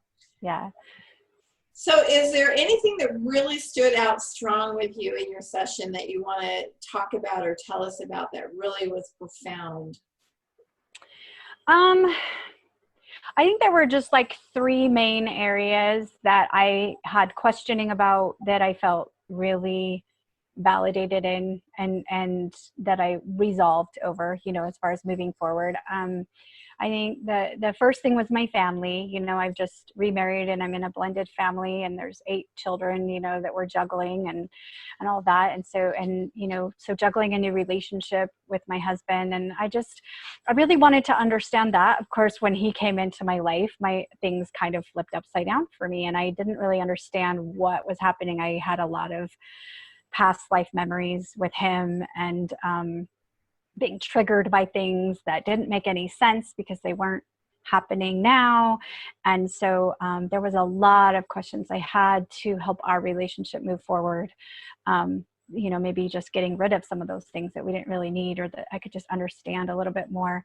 So is there anything that really stood out strong with you in your session that you want to talk about or tell us about that really was profound? I think there were just like 3 main areas that I had questioning about that I felt really validated in and that I resolved over, you know, as far as moving forward. I think the first thing was my family. You know, I've just remarried and I'm in a blended family, and there's 8 children, you know, that we're juggling and all that. And so, you know, so juggling a new relationship with my husband. And I really wanted to understand that. Of course, when he came into my life, my things kind of flipped upside down for me, and I didn't really understand what was happening. I had a lot of past life memories with him, and being triggered by things that didn't make any sense because they weren't happening now. And so there was a lot of questions I had to help our relationship move forward. You know, maybe just getting rid of some of those things that we didn't really need, or that I could just understand a little bit more.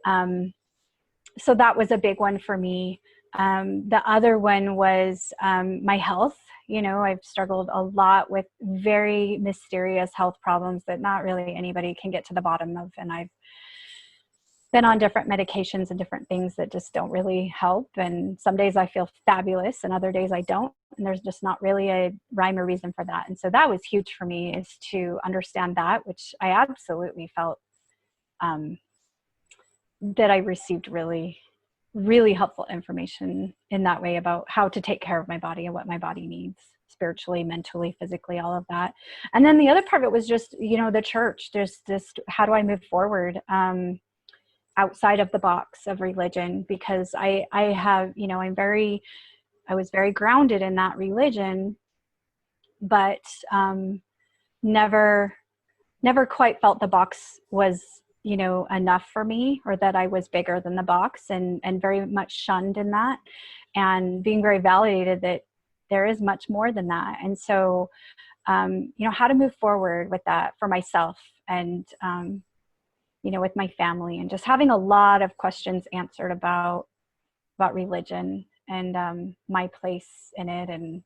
So that was a big one for me. The other one was my health. You know, I've struggled a lot with very mysterious health problems that not really anybody can get to the bottom of. And I've been on different medications and different things that just don't really help. And some days I feel fabulous and other days I don't. And there's just not really a rhyme or reason for that. And so that was huge for me, is to understand that, which I absolutely felt that I received really helpful information in that way about how to take care of my body and what my body needs spiritually, mentally, physically, all of that. And then the other part of it was just, you know, the church, just how do I move forward outside of the box of religion? Because I have, you know, I was very grounded in that religion, but never quite felt the box was, you know, enough for me, or that I was bigger than the box, and very much shunned in that, and being very validated that there is much more than that. And so, you know, how to move forward with that for myself, and, you know, with my family, and just having a lot of questions answered about religion and my place in it, and,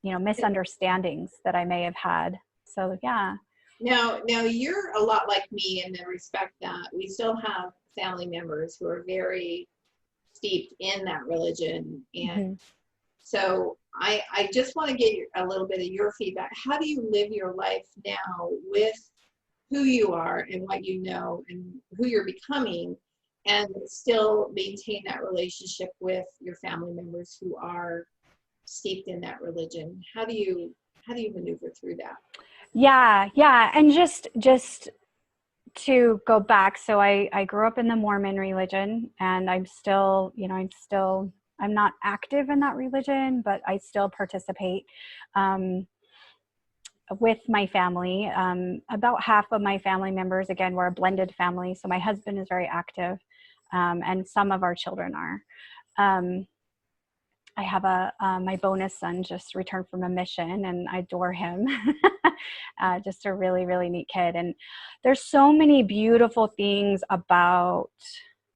you know, misunderstandings that I may have had. So, yeah. Now you're a lot like me in the respect that we still have family members who are very steeped in that religion. And So I just want to get a little bit of your feedback. How do you live your life now with who you are and what you know and who you're becoming, and still maintain that relationship with your family members who are steeped in that religion? How do you maneuver through that? Yeah. And just to go back, so I grew up in the Mormon religion, and I'm still, I'm not active in that religion, but I still participate with my family. About half of my family members, again, we're a blended family. So my husband is very active, and some of our children are. I have my bonus son just returned from a mission, and I adore him. Just a really, really neat kid. And there's so many beautiful things about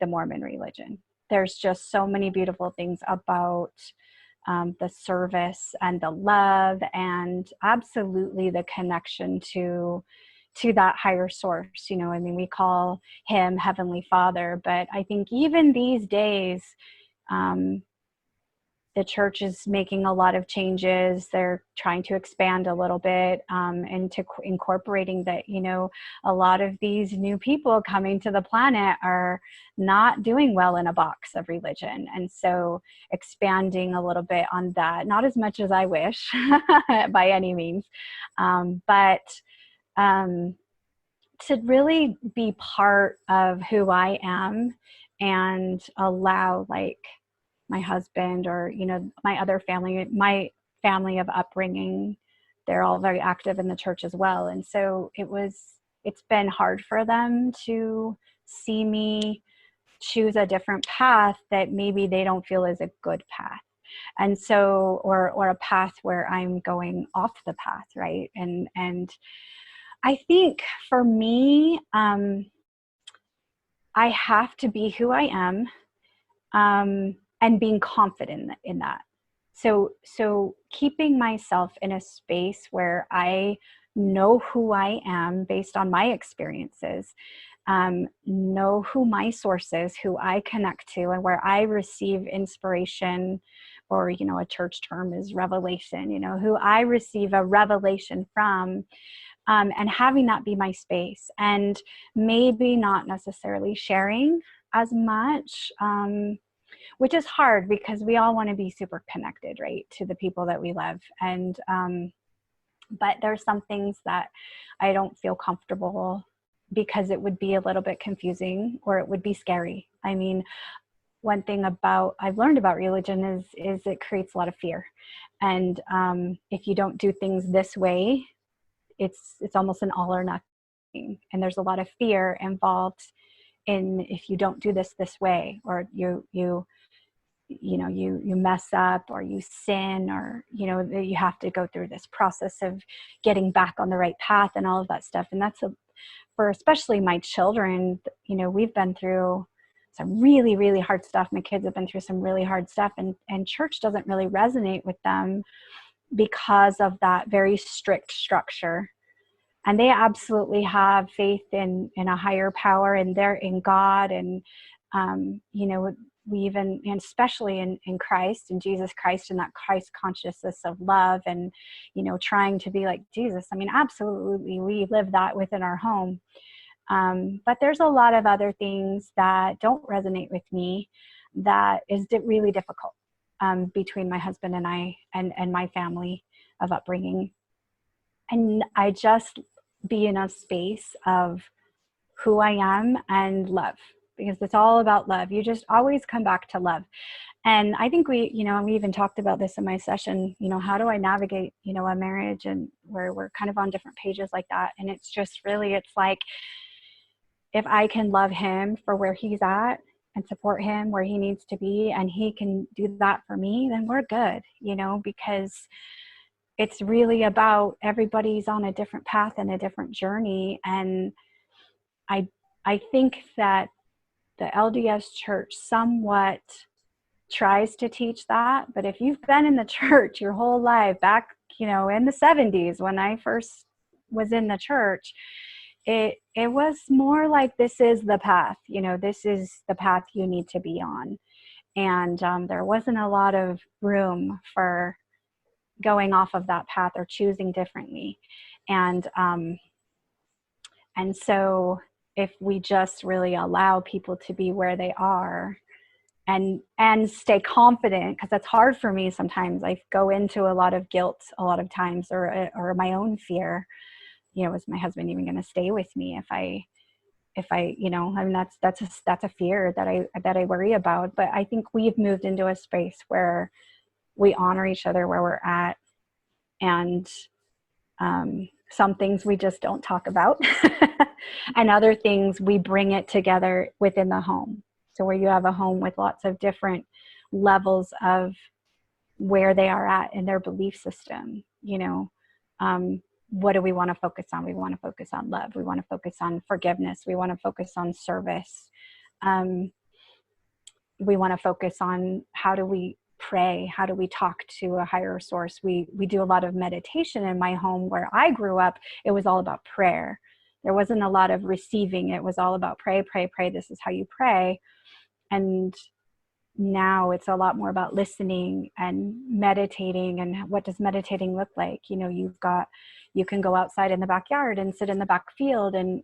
the Mormon religion. There's just so many beautiful things about the service and the love, and absolutely the connection to that higher source. I mean, we call him Heavenly Father, but I think even these days, the church is making a lot of changes. They're trying to expand a little bit into incorporating that, a lot of these new people coming to the planet are not doing well in a box of religion. And so expanding a little bit on that, not as much as I wish by any means, but to really be part of who I am and allow, like, my husband or, my other family, my family of upbringing, they're all very active in the church as well. And so it's been hard for them to see me choose a different path that maybe they don't feel is a good path. And so, or a path where I'm going off the path. Right. And I think for me, I have to be who I am. And being confident in that. So keeping myself in a space where I know who I am based on my experiences, know who my source is, who I connect to, and where I receive inspiration, or, a church term is revelation, who I receive a revelation from, and having that be my space, and maybe not necessarily sharing as much, which is hard because we all want to be super connected, right, to the people that we love. And, but there's some things that I don't feel comfortable because it would be a little bit confusing, or it would be scary. I mean, one thing I've learned about religion is it creates a lot of fear. And if you don't do things this way, it's almost an all or nothing. And there's a lot of fear involved in, if you don't do this way, or you mess up, or you sin, or, you have to go through this process of getting back on the right path and all of that stuff. And that's for especially my children, we've been through some really, really hard stuff. My kids have been through some really hard stuff, and church doesn't really resonate with them because of that very strict structure. And they absolutely have faith in a higher power, and they're in God. And, we even, and especially in Christ, in Jesus Christ, and that Christ consciousness of love, and, trying to be like Jesus. I mean, absolutely, we live that within our home. But there's a lot of other things that don't resonate with me that is really difficult between my husband and I, and my family of upbringing. And I just be in a space of who I am and love, because it's all about love. You just always come back to love. And I think we even talked about this in my session, how do I navigate, a marriage, and where we're kind of on different pages like that. And it's just really, it's like, if I can love him for where he's at and support him where he needs to be, and he can do that for me, then we're good, because it's really about, everybody's on a different path and a different journey. And I think that the LDS church somewhat tries to teach that. But if you've been in the church your whole life, back, in the 70s, when I first was in the church, it was more like, this is the path, this is the path you need to be on. And there wasn't a lot of room for going off of that path or choosing differently. And so if we just really allow people to be where they are and stay confident, because that's hard for me sometimes. I go into a lot of guilt a lot of times, or my own fear. You know, is my husband even going to stay with me if I, you know, I mean, that's a fear that I worry about. But I think we've moved into a space where we honor each other where we're at, and some things we just don't talk about, and other things we bring it together within the home. So where you have a home with lots of different levels of where they are at in their belief system, you know, what do we want to focus on? We want to focus on love. We want to focus on forgiveness. We want to focus on service. We want to focus on how do we pray? How do we talk to a higher source? We do a lot of meditation in my home. Where I grew up, it was all about prayer. There wasn't a lot of receiving. It was all about pray, pray, pray. This is how you pray. And now it's a lot more about listening and meditating. And what does meditating look like? You know, you can go outside in the backyard and sit in the back field and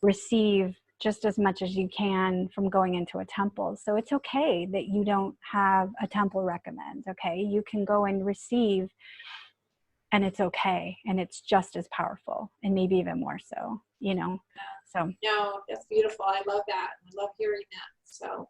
receive just as much as you can from going into a temple. So it's okay that you don't have a temple recommend. Okay, you can go and receive, and it's okay, and it's just as powerful, and maybe even more so, you know. So no, that's beautiful. I love that. I love hearing that. So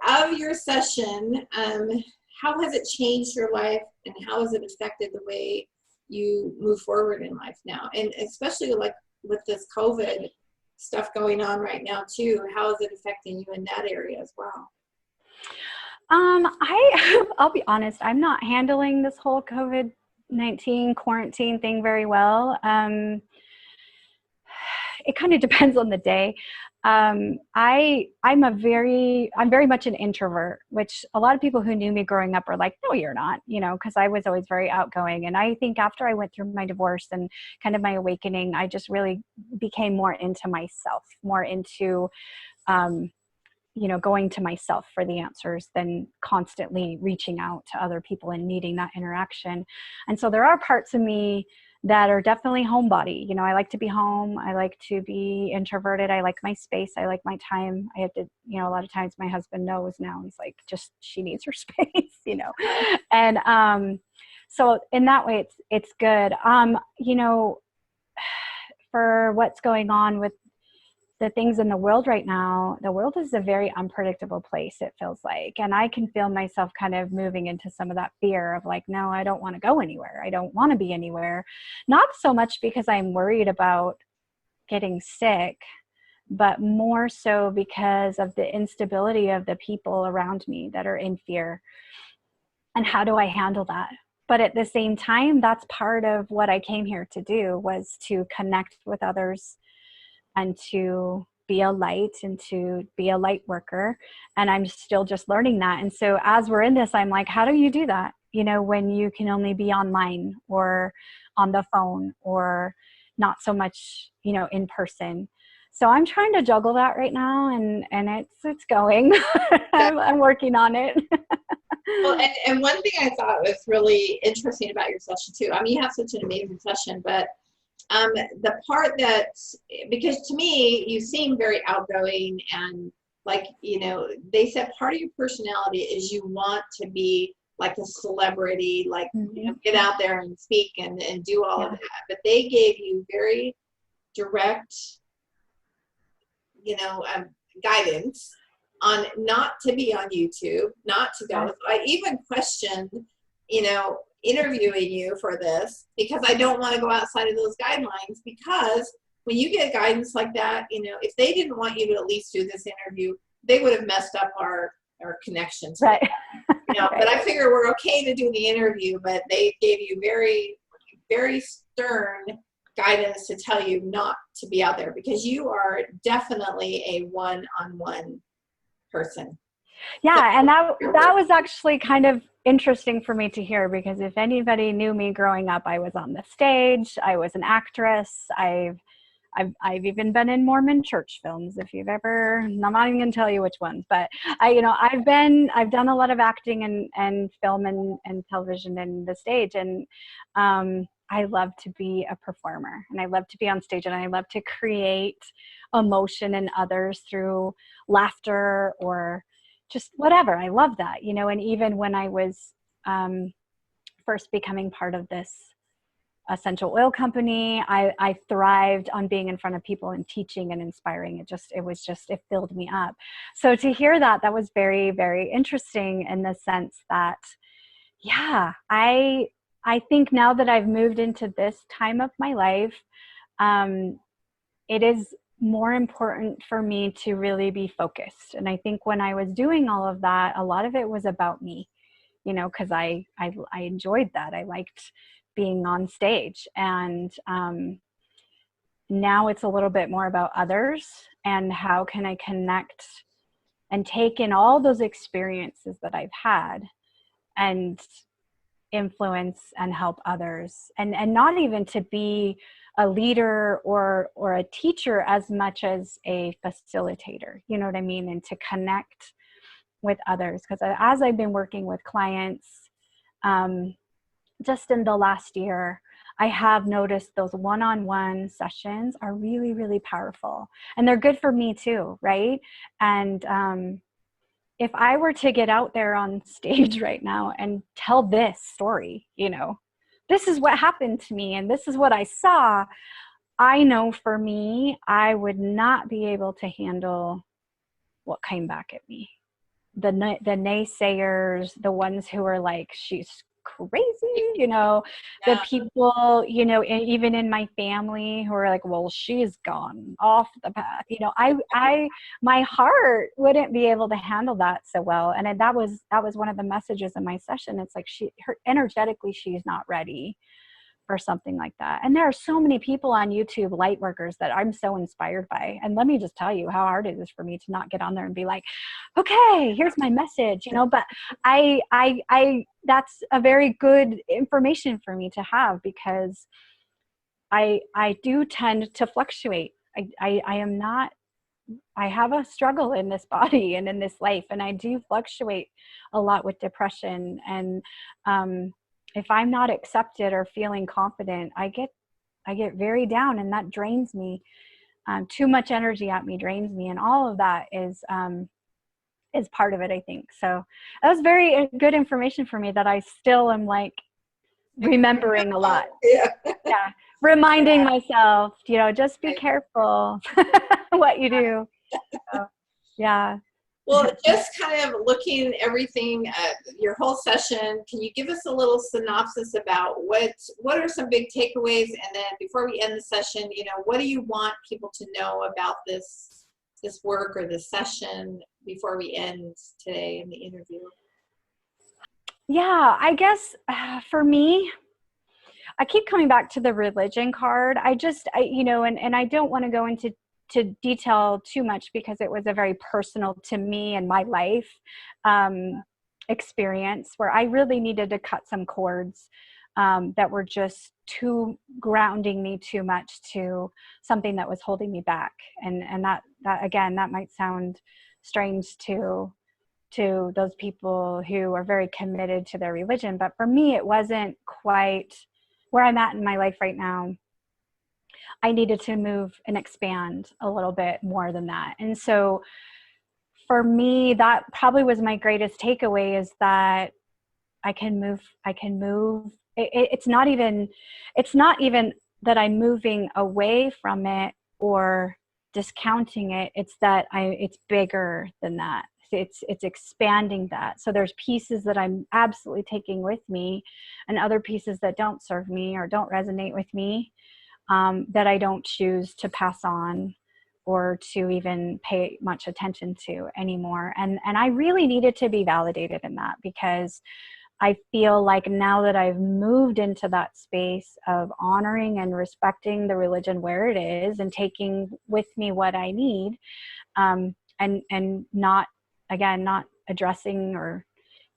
of your session, how has it changed your life, and how has it affected the way you move forward in life now? And especially like with this COVID stuff going on right now too, how is it affecting you in that area as well? I'll be honest, I'm not handling this whole COVID-19 quarantine thing very well. It kind of depends on the day. I'm very much an introvert, which a lot of people who knew me growing up are like, no, you're not, you know, because I was always very outgoing. And I think after I went through my divorce and kind of my awakening, I just really became more into myself, more into, you know, going to myself for the answers than constantly reaching out to other people and needing that interaction. And so there are parts of me that are definitely homebody. You know, I like to be home. I like to be introverted. I like my space. I like my time. I have to, you know, a lot of times my husband knows now. He's like, just, she needs her space, you know? And so in that way, it's good. You know, for what's going on with the things in the world right now, the world is a very unpredictable place, it feels like. And I can feel myself kind of moving into some of that fear of like, no, I don't want to go anywhere. I don't want to be anywhere. Not so much because I'm worried about getting sick, but more so because of the instability of the people around me that are in fear. And how do I handle that? But at the same time, that's part of what I came here to do, was to connect with others and to be a light and to be a light worker. And I'm still just learning that. And so as we're in this, I'm like, how do you do that? You know, when you can only be online or on the phone or not so much, you know, in person. So I'm trying to juggle that right now, and it's going. I'm working on it. Well, and one thing I thought was really interesting about your session too, I mean, you have such an amazing session, but the part that, because to me, you seem very outgoing, and like, you know, they said part of your personality is you want to be like a celebrity, like, you know, get out there and speak and do all of that. But they gave you very direct, you know, guidance on not to be on YouTube, not to go. I even questioned, you know, interviewing you for this, because I don't want to go outside of those guidelines, because when you get guidance like that, you know, if they didn't want you to at least do this interview, they would have messed up our connections. Right. You know, Right. But I figure we're okay to do the interview, but they gave you very, very stern guidance to tell you not to be out there, because you are definitely a one-on-one person. Yeah, and that was actually kind of interesting for me to hear, because if anybody knew me growing up, I was on the stage, I was an actress, I've even been in Mormon church films. If you've ever, I'm not even gonna tell you which ones, but I've done a lot of acting and film and television and the stage. And I love to be a performer, and I love to be on stage, and I love to create emotion in others through laughter or just whatever. I love that, and even when I was first becoming part of this essential oil company, I thrived on being in front of people and teaching and inspiring. It filled me up. So to hear that was very, very interesting in the sense that, yeah, I think now that I've moved into this time of my life, it is more important for me to really be focused. And I think when I was doing all of that, a lot of it was about me, because I enjoyed that. I liked being on stage. And now it's a little bit more about others and how can I connect and take in all those experiences that I've had and influence and help others, and not even to be a leader or a teacher as much as a facilitator, you know what I mean? And to connect with others. Because as I've been working with clients, just in the last year, I have noticed those one-on-one sessions are really, really powerful, and they're good for me too, right? And if I were to get out there on stage right now and tell this story, this is what happened to me and this is what I saw, I know for me, I would not be able to handle what came back at me. The naysayers, the ones who are like, she's crazy, the people, even in my family who are like, well, she's gone off the path, my heart wouldn't be able to handle that so well. And that was one of the messages in my session. It's like energetically, she's not ready for something like that. And there are so many people on YouTube, light workers, that I'm so inspired by. And let me just tell you how hard it is for me to not get on there and be like, okay, here's my message, but I that's a very good information for me to have, because I do tend to fluctuate. I have a struggle in this body and in this life, and I do fluctuate a lot with depression. And if I'm not accepted or feeling confident, I get very down, and that drains me. Too much energy at me drains me, and all of that is part of it, I think. So that was very good information for me that I still am like remembering a lot. Yeah. Yeah. Reminding myself, just be careful what you do. So, yeah. Well, just kind of looking everything, your whole session, can you give us a little synopsis about what are some big takeaways? And then before we end the session, what do you want people to know about this work or this session before we end today in the interview? Yeah, I guess for me, I keep coming back to the religion card. I don't want to go into detail too much, because it was a very personal to me and my life experience where I really needed to cut some cords that were just grounding me too much to something that was holding me back. And that again, that might sound strange to those people who are very committed to their religion, but for me, it wasn't quite where I'm at in my life right now. I needed to move and expand a little bit more than that. And so for me, that probably was my greatest takeaway, is that I can move. It's not even that I'm moving away from it or discounting it. It's that it's bigger than that. It's expanding that. So there's pieces that I'm absolutely taking with me, and other pieces that don't serve me or don't resonate with me, that I don't choose to pass on or to even pay much attention to anymore. And I really needed to be validated in that, because I feel like now that I've moved into that space of honoring and respecting the religion where it is, and taking with me what I need, and not addressing or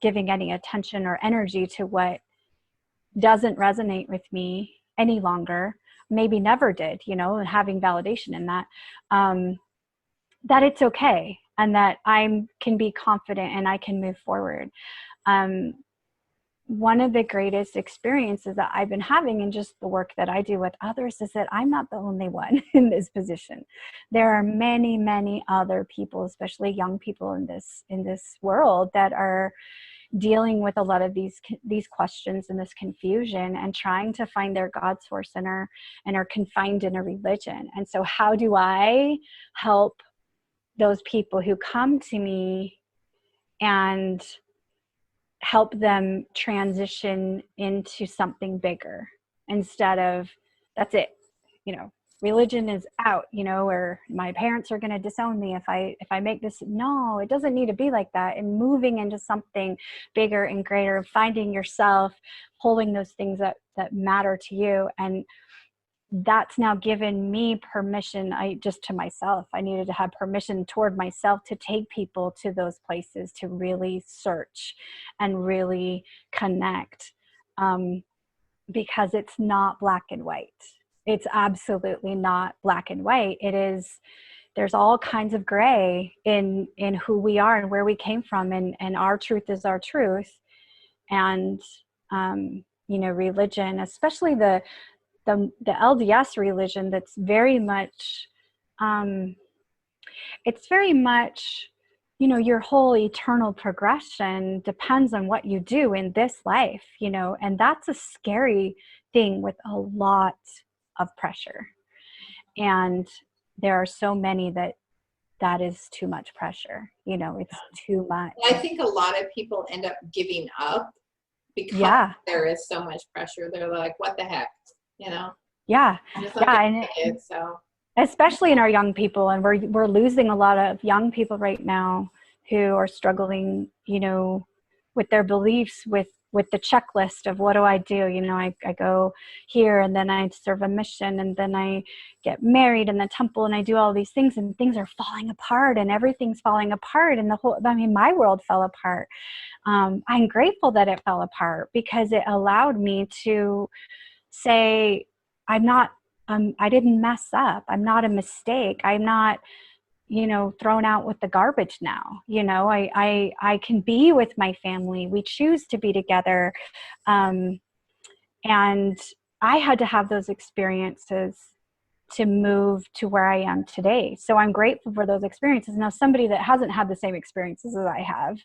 giving any attention or energy to what doesn't resonate with me any longer, maybe never did, you know, and having validation in that, that it's okay, and that I can be confident and I can move forward. One of the greatest experiences that I've been having in just the work that I do with others is that I'm not the only one in this position. There are many, many other people, especially young people in this world, that are dealing with a lot of these questions and this confusion, and trying to find their God source, and are confined in a religion. And so how do I help those people who come to me and help them transition into something bigger, instead of, that's it, you know, religion is out, you know, or my parents are going to disown me if I make this. No, it doesn't need to be like that. And moving into something bigger and greater, finding yourself, holding those things that matter to you. And that's now given me permission. To myself, I needed to have permission toward myself to take people to those places, to really search and really connect, because it's not black and white. It's absolutely not black and white. There's all kinds of gray in who we are and where we came from, and our truth is our truth. And you know, religion, especially the LDS religion, that's very much, it's very much, you know, your whole eternal progression depends on what you do in this life, you know, and that's a scary thing with a lot of pressure. And there are so many that is too much pressure, you know, it's too much. I think a lot of people end up giving up because there is so much pressure. They're like, what the heck, you know? Yeah. And so especially in our young people, and we're losing a lot of young people right now who are struggling, you know, with their beliefs, with the checklist of what do I do? You know, I go here, and then I serve a mission, and then I get married in the temple, and I do all these things, and things are falling apart, and everything's falling apart, and my world fell apart. I'm grateful that it fell apart, because it allowed me to say, I didn't mess up. I'm not a mistake. I'm not, you know, thrown out with the garbage now. You know, I can be with my family. We choose to be together. And I had to have those experiences to move to where I am today. So I'm grateful for those experiences. Now, somebody that hasn't had the same experiences as I have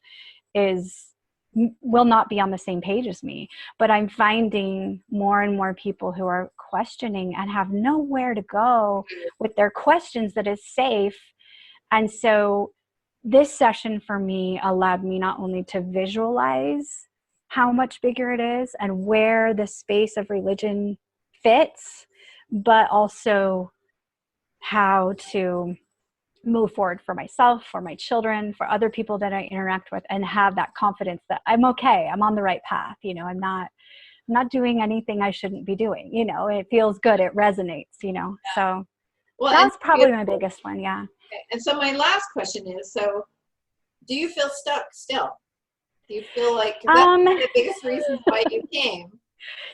will not be on the same page as me, but I'm finding more and more people who are questioning and have nowhere to go with their questions that is safe. And so this session for me allowed me not only to visualize how much bigger it is and where the space of religion fits, but also how to move forward for myself, for my children, for other people that I interact with, and have that confidence that I'm okay. I'm on the right path. You know, I'm not doing anything I shouldn't be doing. You know, it feels good. It resonates, you know, so that's probably my biggest one. Yeah. Okay. And so my last question is, so do you feel stuck still? Do you feel like, 'cause that's one of the biggest reasons why you came?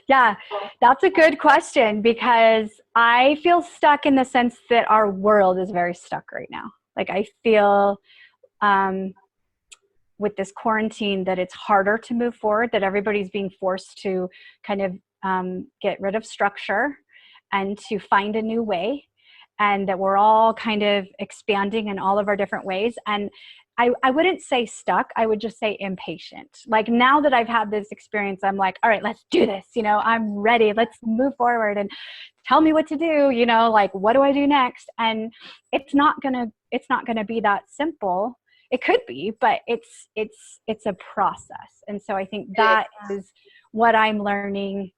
Yeah, that's a good question, because I feel stuck in the sense that our world is very stuck right now. Like, I feel with this quarantine that it's harder to move forward, that everybody's being forced to kind of get rid of structure and to find a new way, and that we're all kind of expanding in all of our different ways. And I wouldn't say stuck. I would just say impatient. Like, now that I've had this experience, I'm like, all right, let's do this. You know, I'm ready. Let's move forward, and tell me what to do. You know, like, what do I do next? And it's not gonna be that simple. It could be, but it's a process. And so I think that is what I'm learning,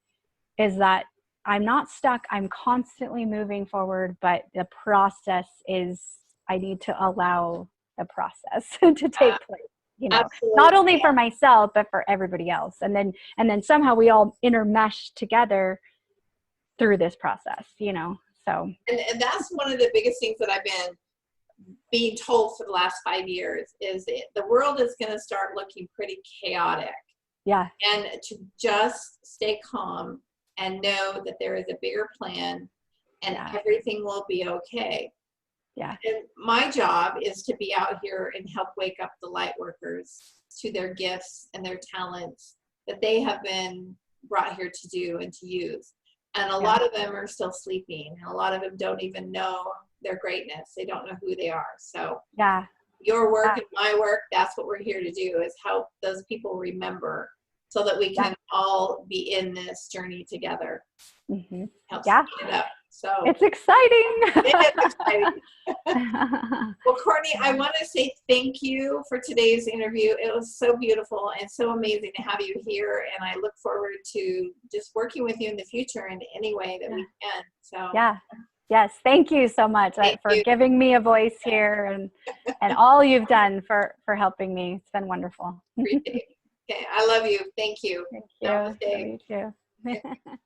is that I'm not stuck. I'm constantly moving forward, but the process is, I need to allow the process to take place, you know, not only for myself, but for everybody else. And then somehow we all intermesh together through this process, you know, so. And that's one of the biggest things that I've been being told for the last 5 years, is the world is going to start looking pretty chaotic. Yeah. And to just stay calm and know that there is a bigger plan, and Yeah. everything will be okay. Yeah. And my job is to be out here and help wake up the light workers to their gifts and their talents that they have been brought here to do and to use. And a lot of them are still sleeping, and a lot of them don't even know their greatness. They don't know who they are. So Yeah. your work and my work, that's what we're here to do, is help those people remember so that we can all be in this journey together. Mm-hmm. Help Yeah. speed it up. So It's exciting. it is exciting. Well, Courtney, I want to say thank you for today's interview. It was so beautiful and so amazing to have you here, and I look forward to just working with you in the future in any way that we can. So yeah. Yes. Thank you so much for giving me a voice here, and all you've done for helping me. It's been wonderful. Appreciate it. Okay, I love you. Thank you. Thank you. Namaste. Love you too.